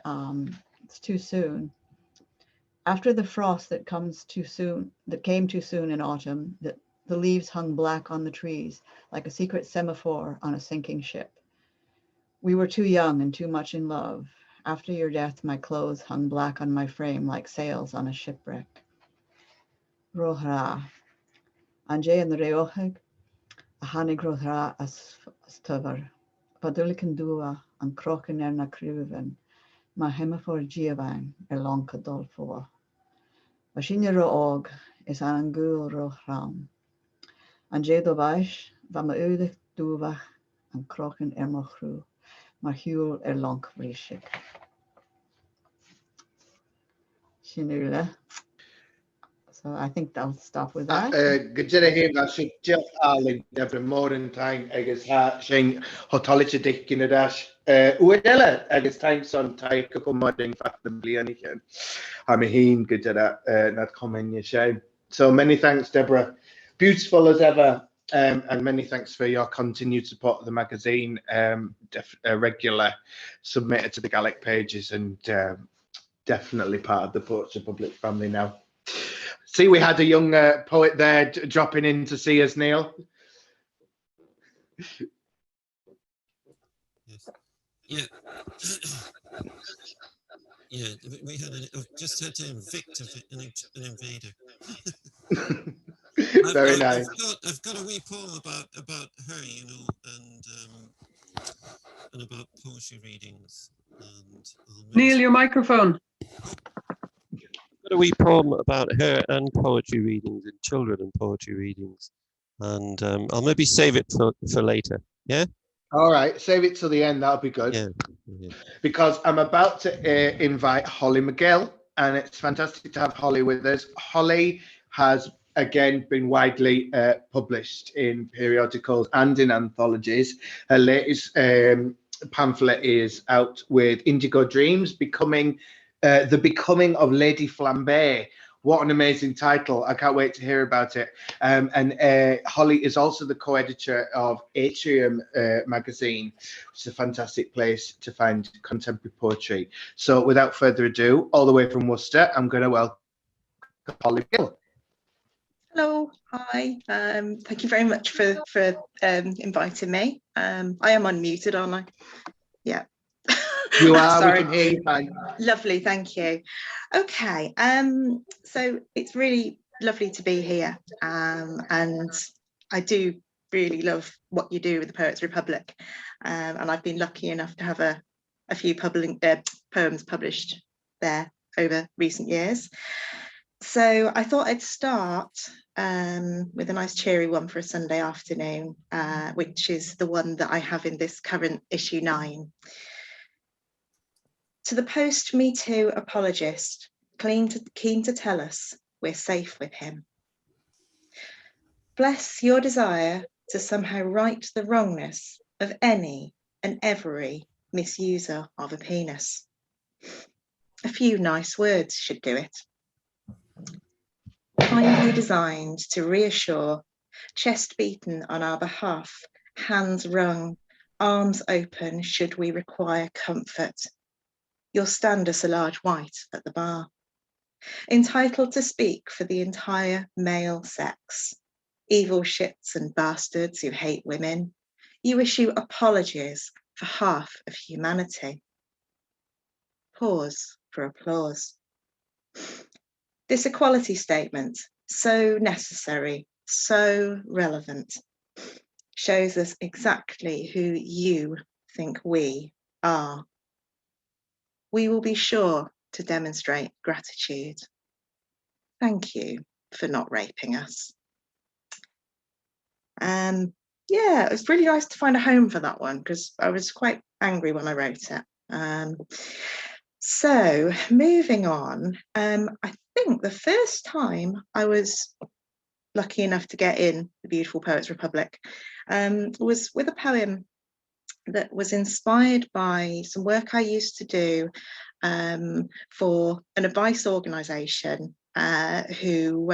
It's too soon. After the frost that came too soon in autumn, the leaves hung black on the trees like a secret semaphore on a sinking ship. We were too young and too much in love. After your death, my clothes hung black on my frame like sails on a shipwreck. Rohra. Anje and the reochig, a hanig rohra as tuver. Padulican dua and crocken na cruven. Ma hemafor giavang lonka dolfo. Mashinya roog is an angul rohram. Anje do baish, va ma udig duvach and crocken mochru. Ma huel lonk vrishik. Shinula. So I think I'll stop with that. Gydra hyn, a sy'n diolch Alun, Deborah Moran taing, agos ha sy'n hotolich y dic yn y dash. Wydela, agos taing son taing cwmoding fath yn blian i chyn. A mi hyn gydra nad comment y sy'n. So many thanks, Deborah. Beautiful as ever. And many thanks for your continued support of the magazine. Regular submitted to the Gaelic pages and definitely part of the Poets Republic family now. See, we had a young poet there dropping in to see us, Neil. Yes. Yeah. Yeah, we had just had to evict an invader. Very nice. I've got a wee poem about her, you know, and about poetry readings. And Neil, your microphone. Got a wee poem about her and poetry readings and children and poetry readings, and I'll maybe save it for later. Yeah. All right, save it till the end. That'll be good. Yeah. Yeah. Because I'm about to invite Holly Miguel, and it's fantastic to have Holly with us. Holly has again been widely published in periodicals and in anthologies. Her latest pamphlet is out with Indigo Dreams, The Becoming of Lady Flambé. What an amazing title. I can't wait to hear about it. And Holly is also the co-editor of Atrium magazine, which is a fantastic place to find contemporary poetry. So without further ado, all the way from Worcester, I'm going to welcome Holly Gill. Hello, hi. Thank you very much for inviting me. I am unmuted, aren't I? Yeah. You are, Sorry. We can hear you fine. Lovely, thank you. Okay, so it's really lovely to be here, and I do really love what you do with the Poets Republic, and I've been lucky enough to have a few poems published there over recent years. So I thought I'd start with a nice cheery one for a Sunday afternoon, which is the one that I have in this current issue 9. To the post-Me Too apologist, keen to tell us we're safe with him. Bless your desire to somehow right the wrongness of any and every misuser of a penis. A few nice words should do it. Kindly designed to reassure, chest beaten on our behalf, hands wrung, arms open should we require comfort. You'll stand us a large white at the bar. Entitled to speak for the entire male sex. Evil shits and bastards who hate women, you issue apologies for half of humanity. Pause for applause. This equality statement, so necessary, so relevant, shows us exactly who you think we are. We will be sure to demonstrate gratitude. Thank you for not raping us. Yeah, it was really nice to find a home for that one because I was quite angry when I wrote it. So moving on, I think the first time I was lucky enough to get in the Beautiful Poets Republic was with a poem that was inspired by some work I used to do for an advice organisation who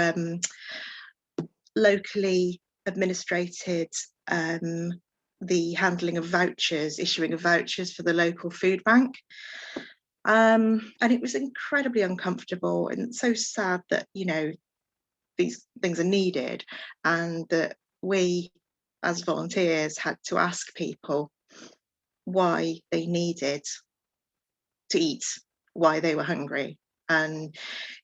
locally administrated the handling of vouchers, issuing of vouchers for the local food bank. And it was incredibly uncomfortable and so sad that, you know, these things are needed and that we as volunteers had to ask people why they needed to eat, why they were hungry. And,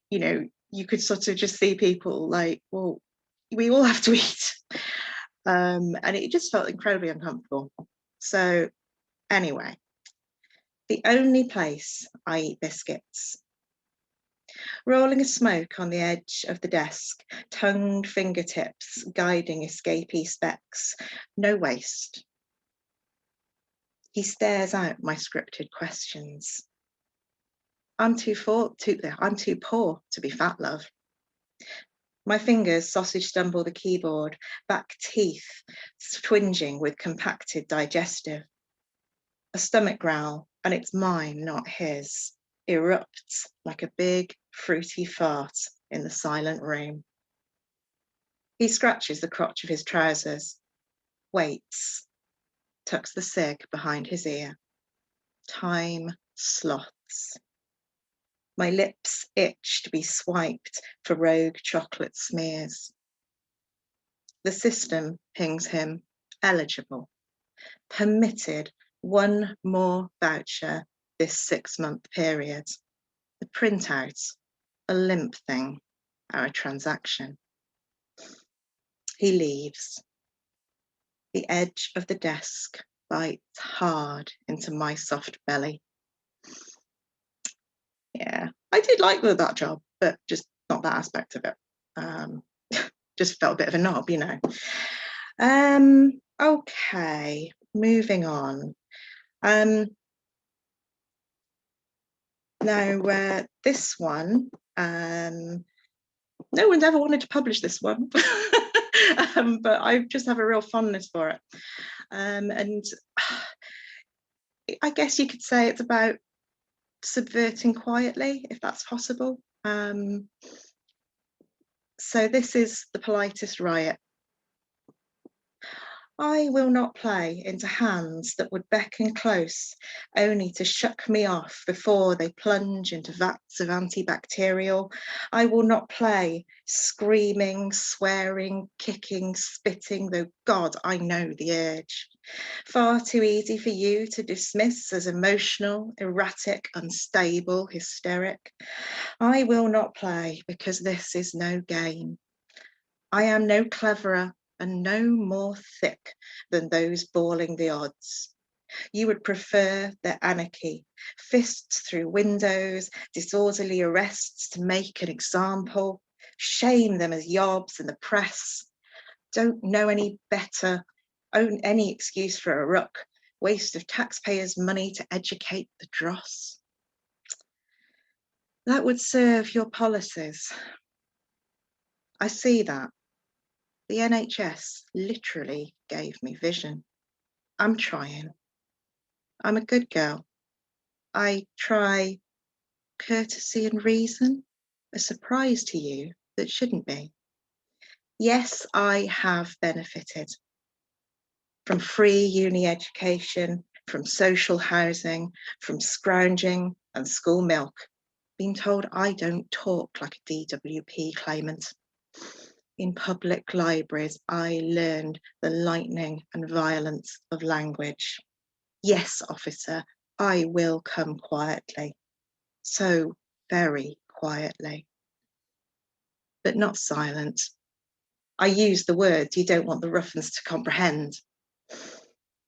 you know, you could sort of just see people like, well, we all have to eat. And it just felt incredibly uncomfortable. So anyway, the only place I eat biscuits. Rolling a smoke on the edge of the desk, tongued fingertips guiding escapee specks, no waste. He stares out my scripted questions. I'm too poor to be fat, love. My fingers sausage stumble the keyboard, back teeth twinging with compacted digestive. A stomach growl, and it's mine, not his, erupts like a big fruity fart in the silent room. He scratches the crotch of his trousers, waits, tucks the cig behind his ear. Time sloths. My lips itch to be swiped for rogue chocolate smears. The system pings him, eligible, permitted one more voucher this 6-month period. The printout, a limp thing, our transaction. He leaves. The edge of the desk bites hard into my soft belly. Yeah, I did like that job, but just not that aspect of it. Just felt a bit of a knob, you know. Okay, moving on. Now, this one, no one's ever wanted to publish this one, but I just have a real fondness for it. And I guess you could say it's about subverting quietly, if that's possible. So this is the Politest Riot. I will not play into hands that would beckon close, only to shuck me off before they plunge into vats of antibacterial. I will not play, screaming, swearing, kicking, spitting, though God, I know the urge. Far too easy for you to dismiss as emotional, erratic, unstable, hysteric. I will not play because this is no game. I am no cleverer and no more thick than those bawling the odds. You would prefer their anarchy, fists through windows, disorderly arrests to make an example, shame them as yobs in the press. Don't know any better, own any excuse for a ruck, waste of taxpayers' money to educate the dross. that would serve your policies. I see that. The NHS literally gave me vision. I'm trying. I'm a good girl. I try courtesy and reason, a surprise to you that shouldn't be. Yes, I have benefited from free uni education, from social housing, from scrounging and school milk, being told I don't talk like a DWP claimant. In public libraries, I learned the lightning and violence of language. Yes, officer, I will come quietly. So very quietly. But not silent. I use the words you don't want the ruffians to comprehend.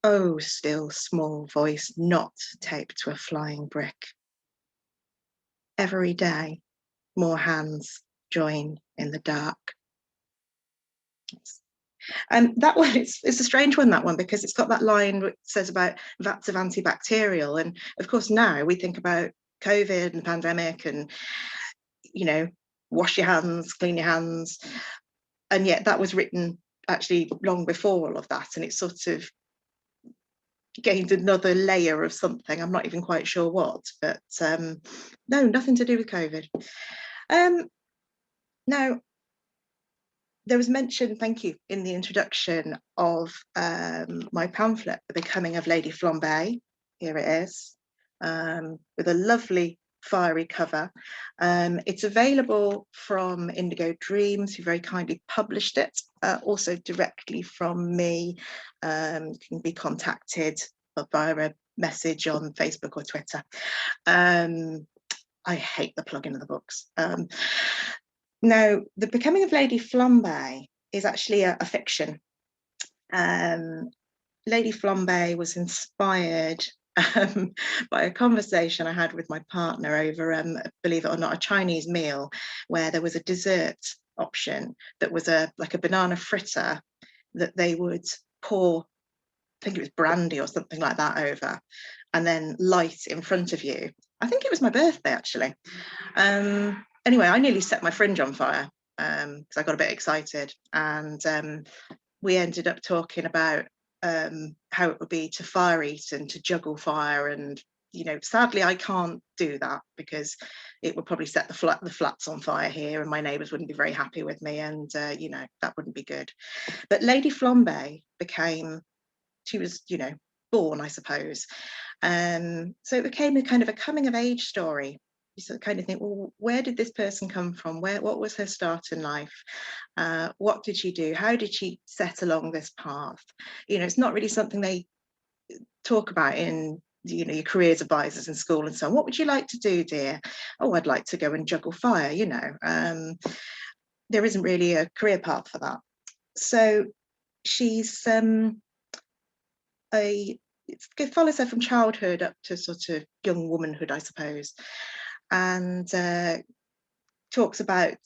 Oh, still small voice, not taped to a flying brick. Every day, more hands join in the dark. And that one, it's a strange one, that one, because it's got that line which says about vats of antibacterial. And of course, now we think about COVID and pandemic and, you know, wash your hands, clean your hands. And yet that was written actually long before all of that. And it's sort of gained another layer of something. I'm not even quite sure what, but no, nothing to do with COVID. Now, there was mention, thank you, in the introduction of my pamphlet, The Becoming of Lady Flambe. Here it is, with a lovely fiery cover. It's available from Indigo Dreams, who very kindly published it, also directly from me. You can be contacted via a message on Facebook or Twitter. I hate the plugging of the books. Now, The Becoming of Lady Flambe is actually a fiction. Lady Flambe was inspired by a conversation I had with my partner over, believe it or not, a Chinese meal where there was a dessert option that was like a banana fritter that they would pour, I think it was brandy or something like that over, and then light in front of you. I think it was my birthday, actually. Anyway, I nearly set my fringe on fire because I got a bit excited, and we ended up talking about how it would be to fire eat and to juggle fire, and you know, sadly I can't do that because it would probably set the flats on fire here, and my neighbours wouldn't be very happy with me, and you know, that wouldn't be good. But Lady Flambe became, she was, you know, born, I suppose. So it became a kind of a coming of age story. You sort of kind of think, well, where did this person come from? What was her start in life? What did she do? How did she set along this path? You know, it's not really something they talk about in, you know, your careers advisors in school and so on. What would you like to do, dear? Oh, I'd like to go and juggle fire, you know. There isn't really a career path for that. So she's it follows her from childhood up to sort of young womanhood, I suppose, and talks about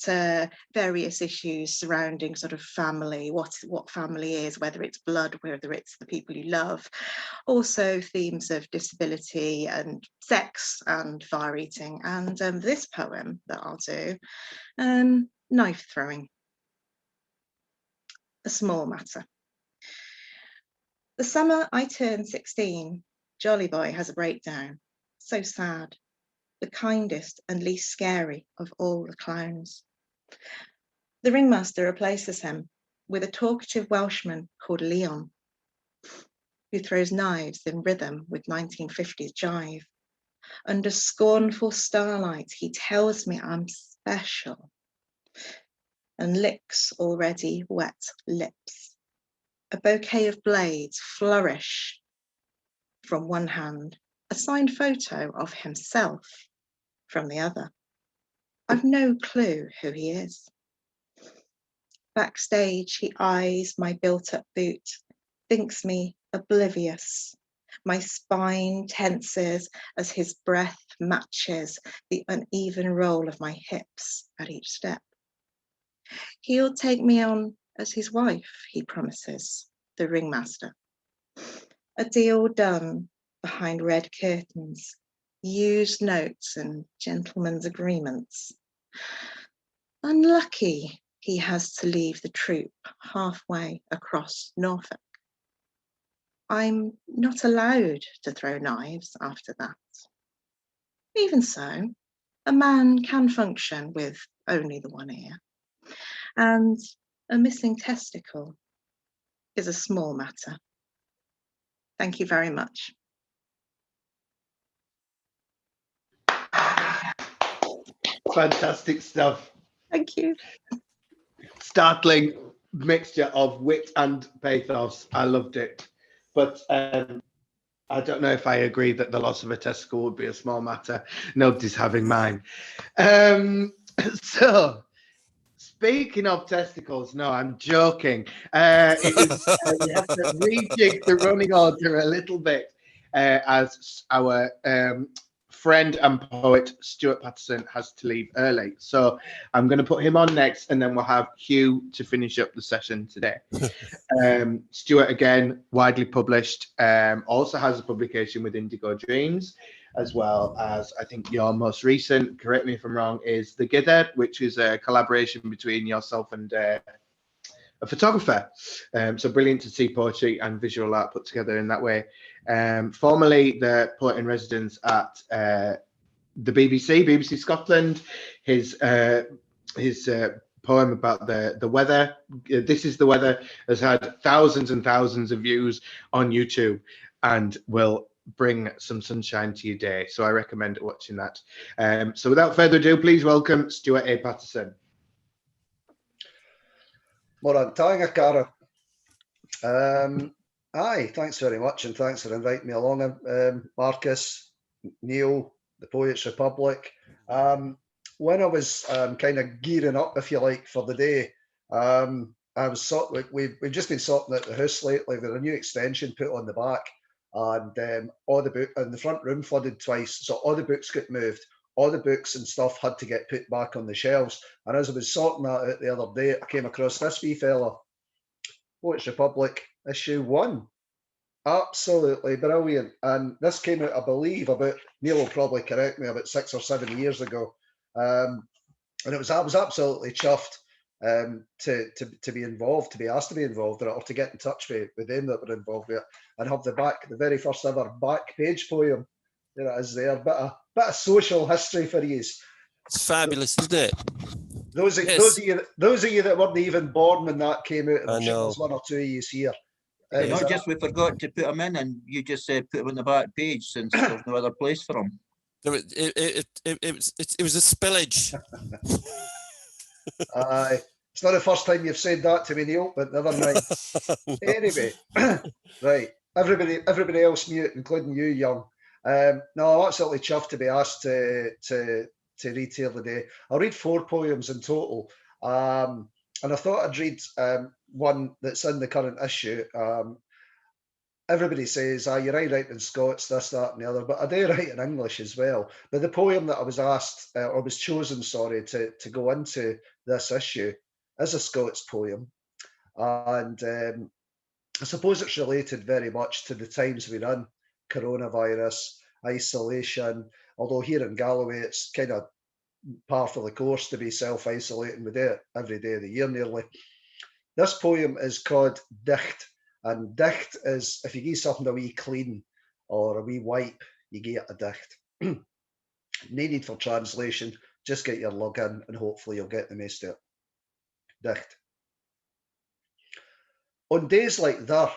various issues surrounding sort of family, what family is, whether it's blood, whether it's the people you love, also themes of disability and sex and fire eating. And this poem that I'll do, knife throwing, a small matter. The summer I turned 16, Jolly Boy has a breakdown. So sad. The kindest and least scary of all the clowns. The ringmaster replaces him with a talkative Welshman called Leon, who throws knives in rhythm with 1950s jive. Under scornful starlight, he tells me I'm special and licks already wet lips. A bouquet of blades flourish from one hand, a signed photo of himself from the other. I've no clue who he is. Backstage, he eyes my built-up boot, thinks me oblivious. My spine tenses as his breath matches the uneven roll of my hips at each step. He'll take me on as his wife, he promises, the ringmaster. A deal done behind red curtains, used notes and gentlemen's agreements. Unlucky he has to leave the troop halfway across Norfolk. I'm not allowed to throw knives after that. Even so, a man can function with only the one ear, and a missing testicle is a small matter. Thank you very much. Fantastic stuff. Thank you. Startling mixture of wit and pathos. I loved it. But I don't know if I agree that the loss of a testicle would be a small matter. Nobody's having mine. So, speaking of testicles, no, I'm joking. We have to rejig the running order a little bit as our friend and poet Stuart Patterson has to leave early. So I'm going to put him on next, and then we'll have Hugh to finish up the session today. Stuart, again, widely published, also has a publication with Indigo Dreams, as well as, I think your most recent, correct me if I'm wrong, is The Gither, which is a collaboration between yourself and a photographer. So brilliant to see poetry and visual art put together in that way. Formerly the poet in residence at the BBC Scotland. His poem about the weather, This Is the Weather, has had thousands and thousands of views on YouTube and will bring some sunshine to your day. So I recommend watching that. So without further ado, please welcome Stuart A. Patterson. Morant Tanga, Cara. Aye, thanks very much, and thanks for inviting me along, Marcus, Neil, the Poets Republic. When I was kind of gearing up, if you like, for the day, I was we've just been sorting out the house lately with a new extension put on the back, and all the book and the front room flooded twice, so all the books got moved. All the books and stuff had to get put back on the shelves. And as I was sorting that out the other day, I came across this wee fella, Poets Republic, issue 1. Absolutely brilliant. And this came out, I believe, about, Neil will probably correct me, about 6 or 7 years ago. And I was absolutely chuffed to be involved, to be asked to be involved in it, or to get in touch with them that were involved with it, and have the very first ever back page poem. There it is there, bit of social history for you. It's fabulous, isn't it? Those of you that weren't even born when that came out, I'm sure there's 1 or 2 of you here. Not just we forgot to put them in, and you just said put them on the back page since there's no other place for them. It was a spillage. Aye, it's not the first time you've said that to me, Neil, but never mind. Anyway, right, everybody else mute, including you, Young. No, I'm absolutely chuffed to be asked to read here today. I'll read 4 poems in total, and I thought I'd read one that's in the current issue. Everybody says, you write in Scots, this, that, and the other, but I do write in English as well. But the poem that I was asked, or was chosen, sorry, to go into this issue is a Scots poem, and I suppose it's related very much to the times we're in. Coronavirus, isolation, although here in Galloway it's kind of part of the course to be self-isolating. We do it every day of the year nearly. This poem is called Dicht, and Dicht is if you give something a wee clean or a wee wipe, you get a Dicht. No need for translation, just get your log in and hopefully you'll get the most of it. Dicht. On days like that,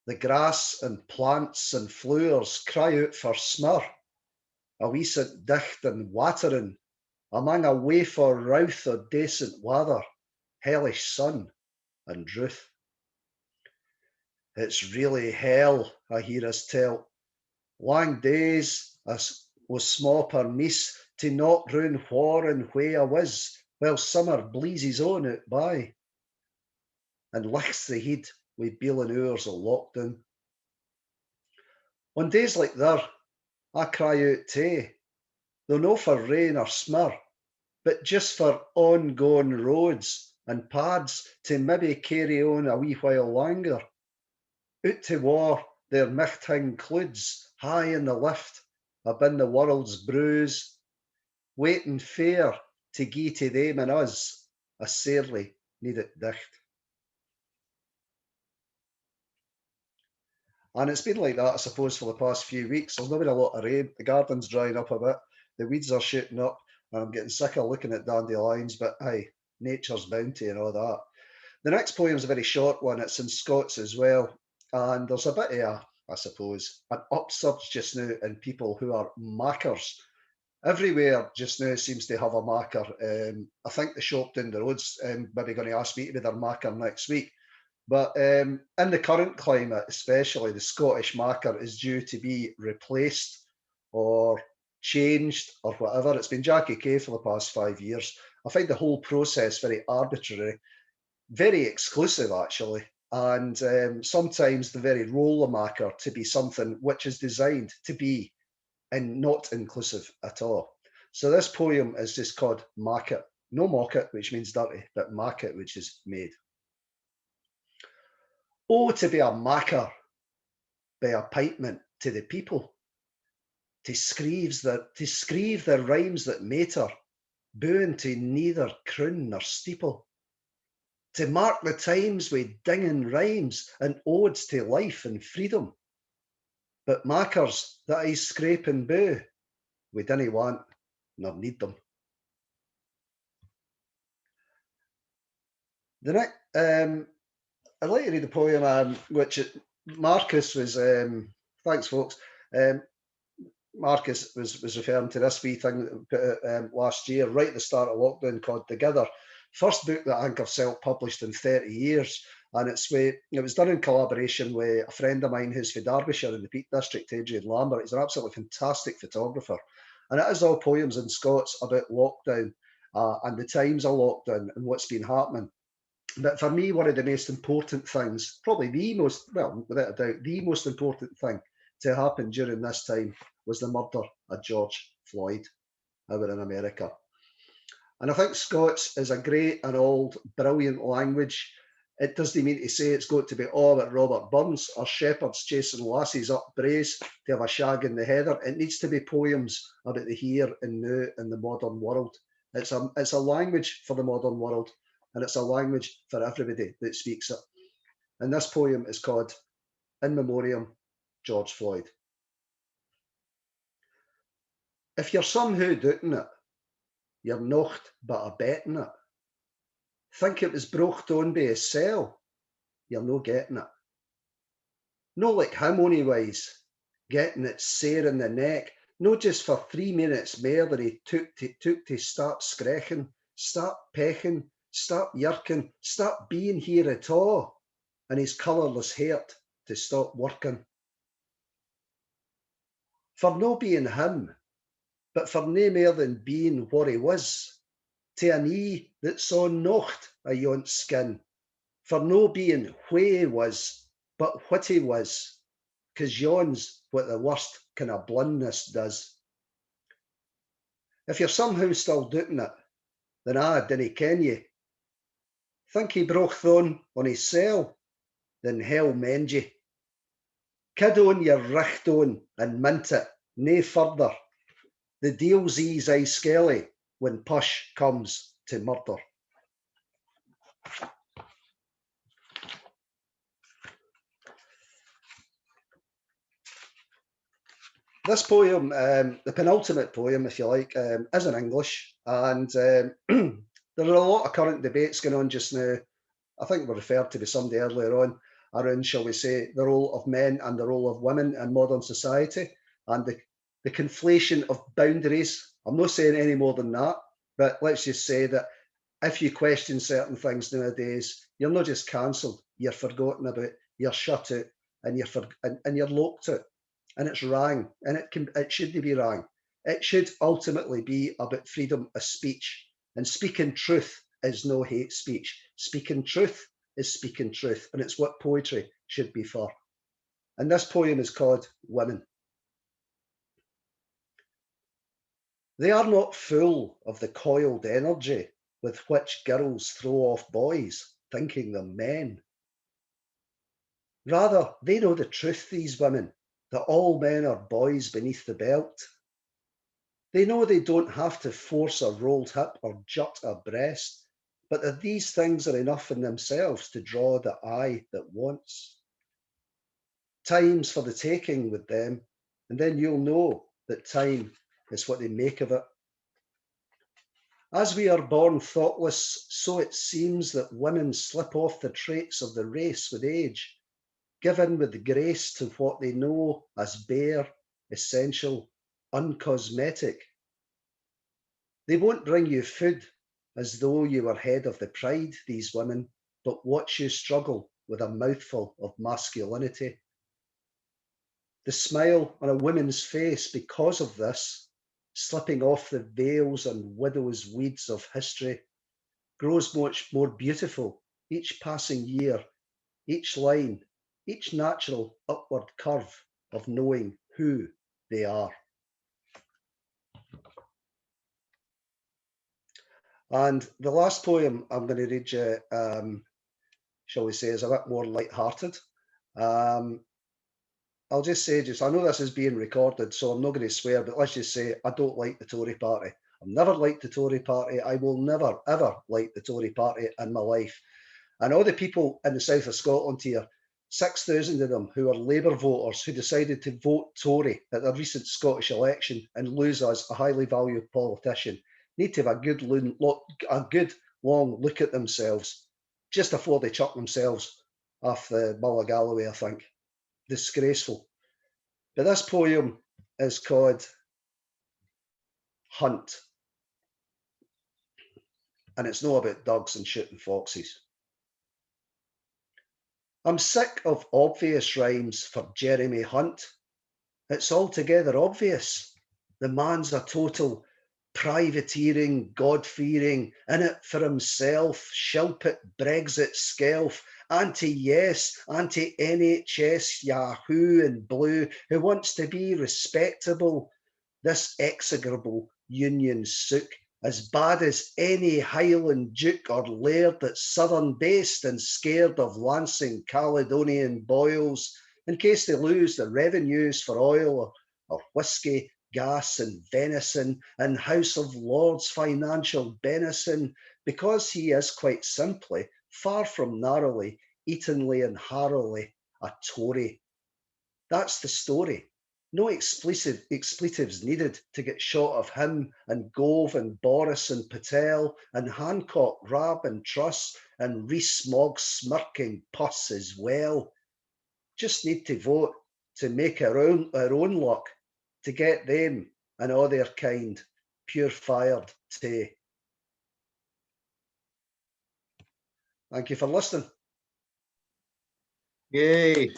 the grass and plants and flowers cry out for smur. A wee sit dicht and watering, among a wafer routh o' decent weather, hellish sun and drouth. It's really hell, I hear us tell. Lang days as was sma permiss to not round whar and where I was, while summer bleezes on out by, and lichts the head with beeling hours of lockdown. On days like that, I cry out too, though no for rain or smur, but just for ongoing roads and pads to maybe carry on a wee while longer. Out to war their michting clouds high in the lift, have been the world's brews, waiting fair to gie to them and us, a sairly need it dicht. And it's been like that, I suppose, for the past few weeks. There's not been a lot of rain. The garden's drying up a bit. The weeds are shooting up. And I'm getting sick of looking at dandelions, but hey, nature's bounty and all that. The next poem's a very short one. It's in Scots as well. And there's a bit of I suppose, an upsurge just now in people who are mackers. Everywhere just now seems to have a macker. I think the shop down the road's maybe going to ask me to be their macker next week. But in the current climate, especially, the Scottish macker is due to be replaced or changed or whatever. It's been Jackie Kay for the past 5 years. I find the whole process very arbitrary, very exclusive actually, and sometimes the very role of macker to be something which is designed to be and not inclusive at all. So this poem is just called Macket. No mocket, which means dirty, but macket, which is made. Oh, to be a macker, be a pipement to the people, to screeve the rhymes that matter, booing to neither croon nor steeple, to mark the times with dinging rhymes and odes to life and freedom. But mackers that I scrape and boo, we dinna want nor need them. The next, I'd like to read a poem which Marcus was, thanks folks, Marcus was referring to this wee thing last year, right at the start of lockdown, called Together. First book that I think I've self-published in 30 years. And it was done in collaboration with a friend of mine who's from Derbyshire in the Peak District, Adrian Lambert. He's an absolutely fantastic photographer. And it is all poems in Scots about lockdown and the times of lockdown and what's been happening. But for me, one of the most important things, probably the most, well, without a doubt, the most important thing to happen during this time was the murder of George Floyd over in America. And I think Scots is a great and old, brilliant language. It doesn't mean to say it's got to be all about Robert Burns or shepherds chasing lassies up braes to have a shag in the heather. It needs to be poems about the here and now in the modern world. It's a language for the modern world. And it's a language for everybody that speaks it. And this poem is called In Memoriam, George Floyd. If you're somehow doubting it, you're nocht but a betting it. Think it was brocht on by a cell, you're no getting it. No like him onywise, getting it sore in the neck, no just for 3 minutes more than he took to start screching, start pecking, stop yerking, stop being here at all, and his colourless heart to stop working. For no being him, but for no more than being what he was, to an eye that saw nocht a yont skin, for no being where he was, but what he was, 'cause yon's what the worst kind of blindness does. If you're somehow still doubting it, then I dinna ken ye. Think he brocht on his cell, then hell mend ye. Kid on your richt on and mint it, nae further. The deal's ease aye skelly when push comes to murder. This poem, the penultimate poem, if you like, is in English, and there are a lot of current debates going on just now. I think we referred to by somebody earlier on around, shall we say, the role of men and the role of women in modern society, and the conflation of boundaries. I'm not saying any more than that, but let's just say that if you question certain things nowadays, you're not just cancelled, you're forgotten about, you're shut out, and you're locked out. And it's wrong, and it shouldn't be wrong. It should ultimately be about freedom of speech, and speaking truth is no hate speech. Speaking truth is speaking truth, and it's what poetry should be for. And this poem is called Women. They are not full of the coiled energy with which girls throw off boys, thinking them men. Rather, they know the truth, these women, that all men are boys beneath the belt, They know they don't have to force a rolled hip or jut a breast, but that these things are enough in themselves to draw the eye that wants. Time's for the taking with them, and then you'll know that time is what they make of it. As we are born thoughtless, so it seems that women slip off the traits of the race with age, given with grace to what they know as bare, essential, uncosmetic. They won't bring you food as though you were head of the pride, these women, but watch you struggle with a mouthful of masculinity. The smile on a woman's face because of this, slipping off the veils and widow's weeds of history, grows much more beautiful each passing year, each line, each natural upward curve of knowing who they are. And the last poem I'm going to read you, shall we say, is a bit more light-hearted. I'll just say, I know this is being recorded, so I'm not going to swear, but let's just say I don't like the Tory party. I've never liked the Tory party. I will never, ever like the Tory party in my life. And all the people in the south of Scotland here, 6,000 of them who are Labour voters who decided to vote Tory at the recent Scottish election and lose us a highly valued politician, need to have a good long look at themselves just before they chuck themselves off the Mull of Galloway, I think. Disgraceful. But this poem is called Hunt. And it's not about dogs and shooting foxes. I'm sick of obvious rhymes for Jeremy Hunt. It's altogether obvious. The man's a total privateering, God-fearing, in it for himself, shilpit Brexit skelf, anti-yes, anti-NHS Yahoo and Blue, who wants to be respectable. This execrable union sook, as bad as any Highland duke or laird that's southern-based and scared of lancing Caledonian boils, in case they lose the revenues for oil or whisky, gas and venison, and House of Lords financial benison, because he is quite simply, far from narrowly, Eatonly and Harrowly, a Tory. That's the story. No expletives needed to get shot of him and Gove and Boris and Patel and Hancock, Rabb and Truss and Rees-Mogg smirking pus as well. Just need to vote to make our own luck, to get them and all their kind pure-fired too. Thank you for listening. Yay.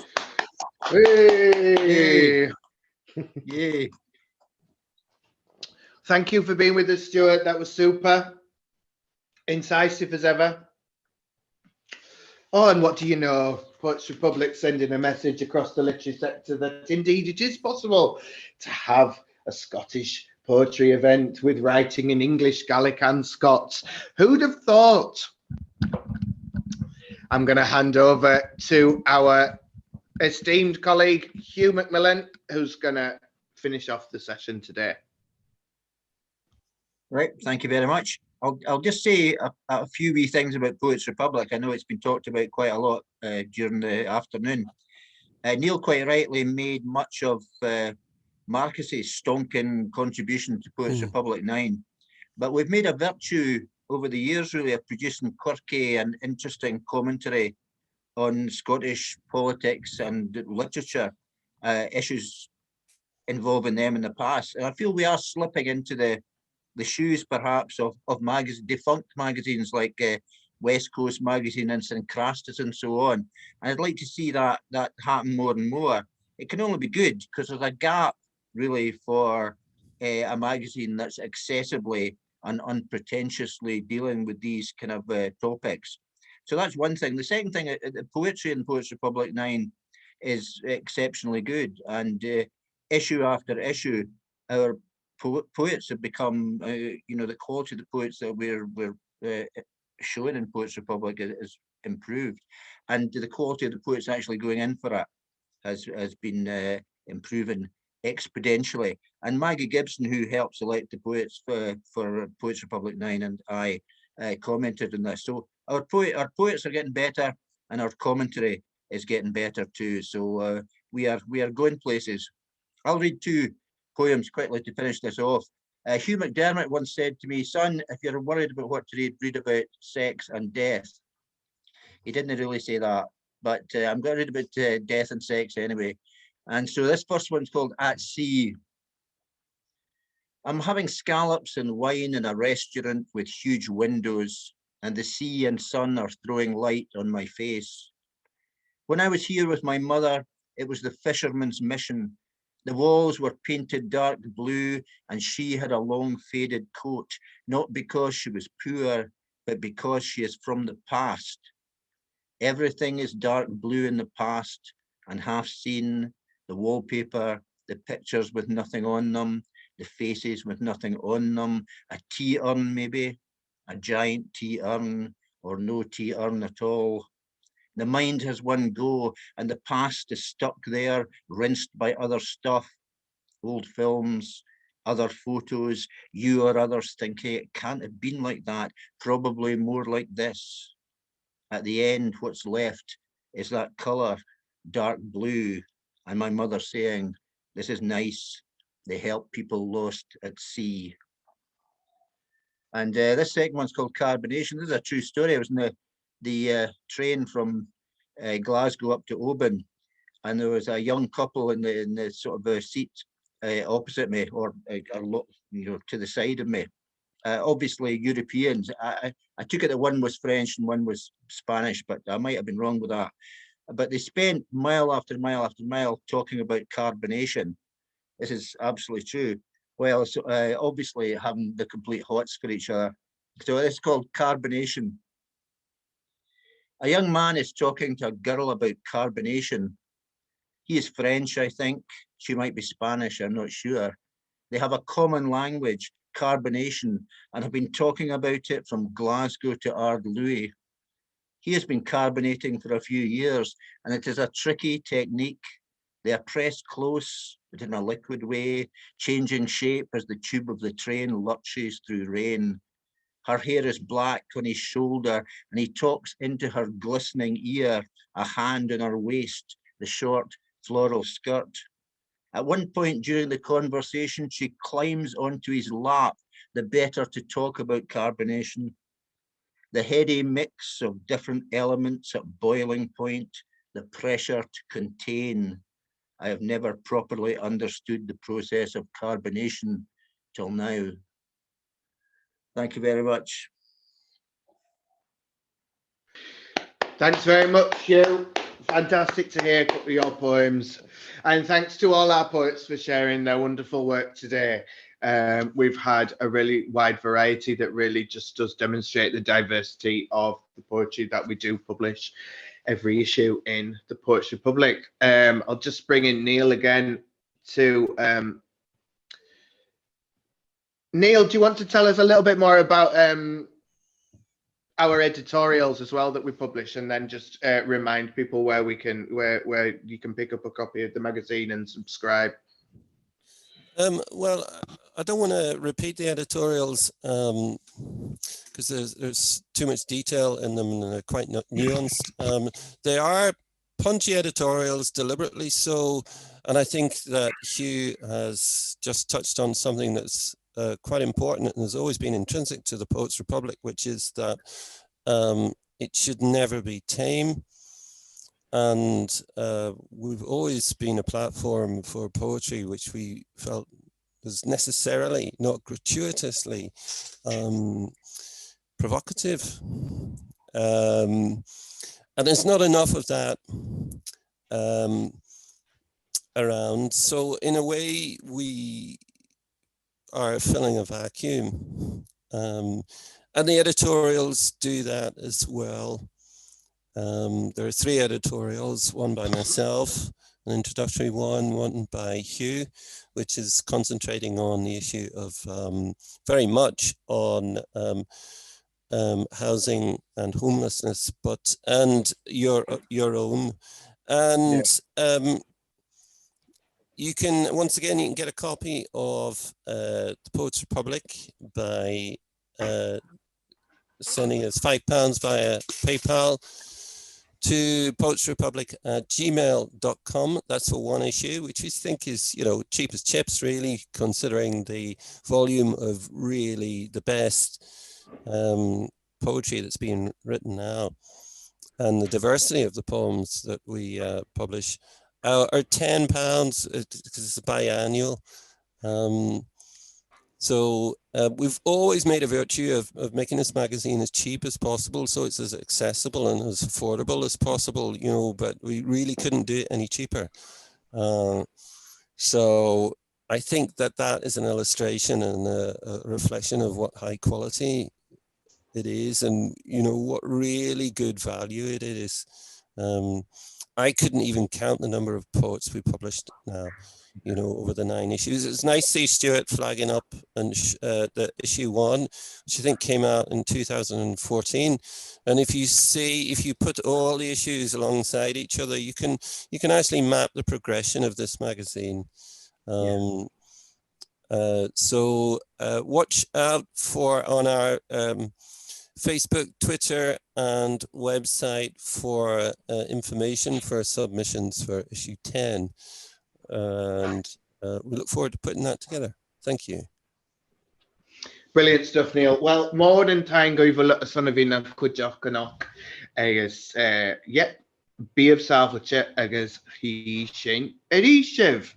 Hey. Yay. Thank you for being with us, Stuart. That was super. Incisive as ever. Oh, and what do you know? Poets Republic sending a message across the literary sector that indeed it is possible to have a Scottish poetry event with writing in English, Gaelic and Scots. Who'd have thought? I'm going to hand over to our esteemed colleague, Hugh McMillan, who's going to finish off the session today. Right, thank you very much. I'll just say a few wee things about Poets Republic. I know it's been talked about quite a lot during the afternoon. Neil quite rightly made much of Marcus's stonking contribution to Poets Republic 9, but we've made a virtue over the years really of producing quirky and interesting commentary on Scottish politics and literature, issues involving them in the past. And I feel we are slipping into the shoes perhaps of defunct magazines like West Coast Magazine and St. Crastus and so on. And I'd like to see that happen more and more. It can only be good because there's a gap really for a magazine that's accessibly and unpretentiously dealing with these kind of topics. So that's one thing. The second thing, the poetry in Poets Republic 9 is exceptionally good, and issue after issue, our poets have become, the quality of the poets that we're showing in Poets Republic is improved, and the quality of the poets actually going in for it has been improving exponentially. And Maggie Gibson, who helps elect the poets for Poets Republic 9, and I commented on this. So our poets are getting better, and our commentary is getting better too. So we are going places. I'll read two poems quickly to finish this off. Hugh McDermott once said to me, "Son, if you're worried about what to read about sex and death." He didn't really say that, but I'm going to read about death and sex anyway. And so this first one's called At Sea. I'm having scallops and wine in a restaurant with huge windows, and the sea and sun are throwing light on my face. When I was here with my mother, it was the fisherman's mission. The walls were painted dark blue, and she had a long faded coat, not because she was poor, but because she is from the past. Everything is dark blue in the past and half seen, the wallpaper, the pictures with nothing on them, the faces with nothing on them, a tea urn maybe, a giant tea urn, or no tea urn at all. The mind has one go, and the past is stuck there, rinsed by other stuff, old films, other photos. You or others think, hey, it can't have been like that, probably more like this. At the end, what's left is that colour, dark blue, and my mother saying, this is nice, they help people lost at sea. And this second one's called Carbonation. This is a true story. I was in the train from Glasgow up to Oban, and there was a young couple in the sort of seat opposite me, or to the side of me. Obviously Europeans. I took it that one was French and one was Spanish, but I might have been wrong with that. But they spent mile after mile after mile talking about carbonation. This is absolutely true. Well, so, obviously having the complete hots for each other. So it's called Carbonation. A young man is talking to a girl about carbonation. He is French, I think. She might be Spanish, I'm not sure. They have a common language, carbonation, and have been talking about it from Glasgow to Ardluey. He has been carbonating for a few years, and it is a tricky technique. They are pressed close, but in a liquid way, changing shape as the tube of the train lurches through rain. Her hair is black on his shoulder, and he talks into her glistening ear, a hand on her waist, the short floral skirt. At one point during the conversation, she climbs onto his lap, the better to talk about carbonation. The heady mix of different elements at boiling point, the pressure to contain. I have never properly understood the process of carbonation till now. Thank you very much. Thanks very much, Hugh. Fantastic to hear a couple of your poems. And thanks to all our poets for sharing their wonderful work today. We've had a really wide variety that really just does demonstrate the diversity of the poetry that we do publish every issue in the Poets Republic. I'll just bring in Neil again to... Neil, do you want to tell us a little bit more about our editorials as well that we publish, and then just remind people where you can pick up a copy of the magazine and subscribe? Well, I don't want to repeat the editorials because there's too much detail in them and they're quite nuanced. They are punchy editorials, deliberately so, and I think that Hugh has just touched on something that's quite important and has always been intrinsic to the Poets Republic, which is that it should never be tame. And we've always been a platform for poetry which we felt was necessarily, not gratuitously, provocative. And there's not enough of that around. So in a way, we are filling a vacuum. And the editorials do that as well. There are 3 editorials, one by myself, an introductory one by Hugh, which is concentrating on the issue of very much on housing and homelessness, and your own. And you can, once again, you can get a copy of the Poets Republic by sending us £5 via PayPal to poetsrepublic@gmail.com. That's for one issue, which we think is, you know, cheap as chips, really, considering the volume of really the best poetry that's being written now and the diversity of the poems that we publish. Are £10 because it's biannual. So we've always made a virtue of making this magazine as cheap as possible, so it's as accessible and as affordable as possible, you know, but we really couldn't do it any cheaper. So I think that that is an illustration and a reflection of what high quality it is, and, you know, what really good value it is. I couldn't even count the number of poets we published now, you know, over the 9 issues. It's nice to see Stuart flagging up and the issue 1, which I think came out in 2014. And if you put all the issues alongside each other, you can actually map the progression of this magazine. So watch out for on our Facebook, Twitter, and website for information for submissions for issue 10. And we look forward to putting that together. Thank you. Brilliant stuff, Neil. Well, more than time go over lot of son of in of Kujak Ganok. Agus, yep, be of Salvache, Agus, he shin, Erishiv.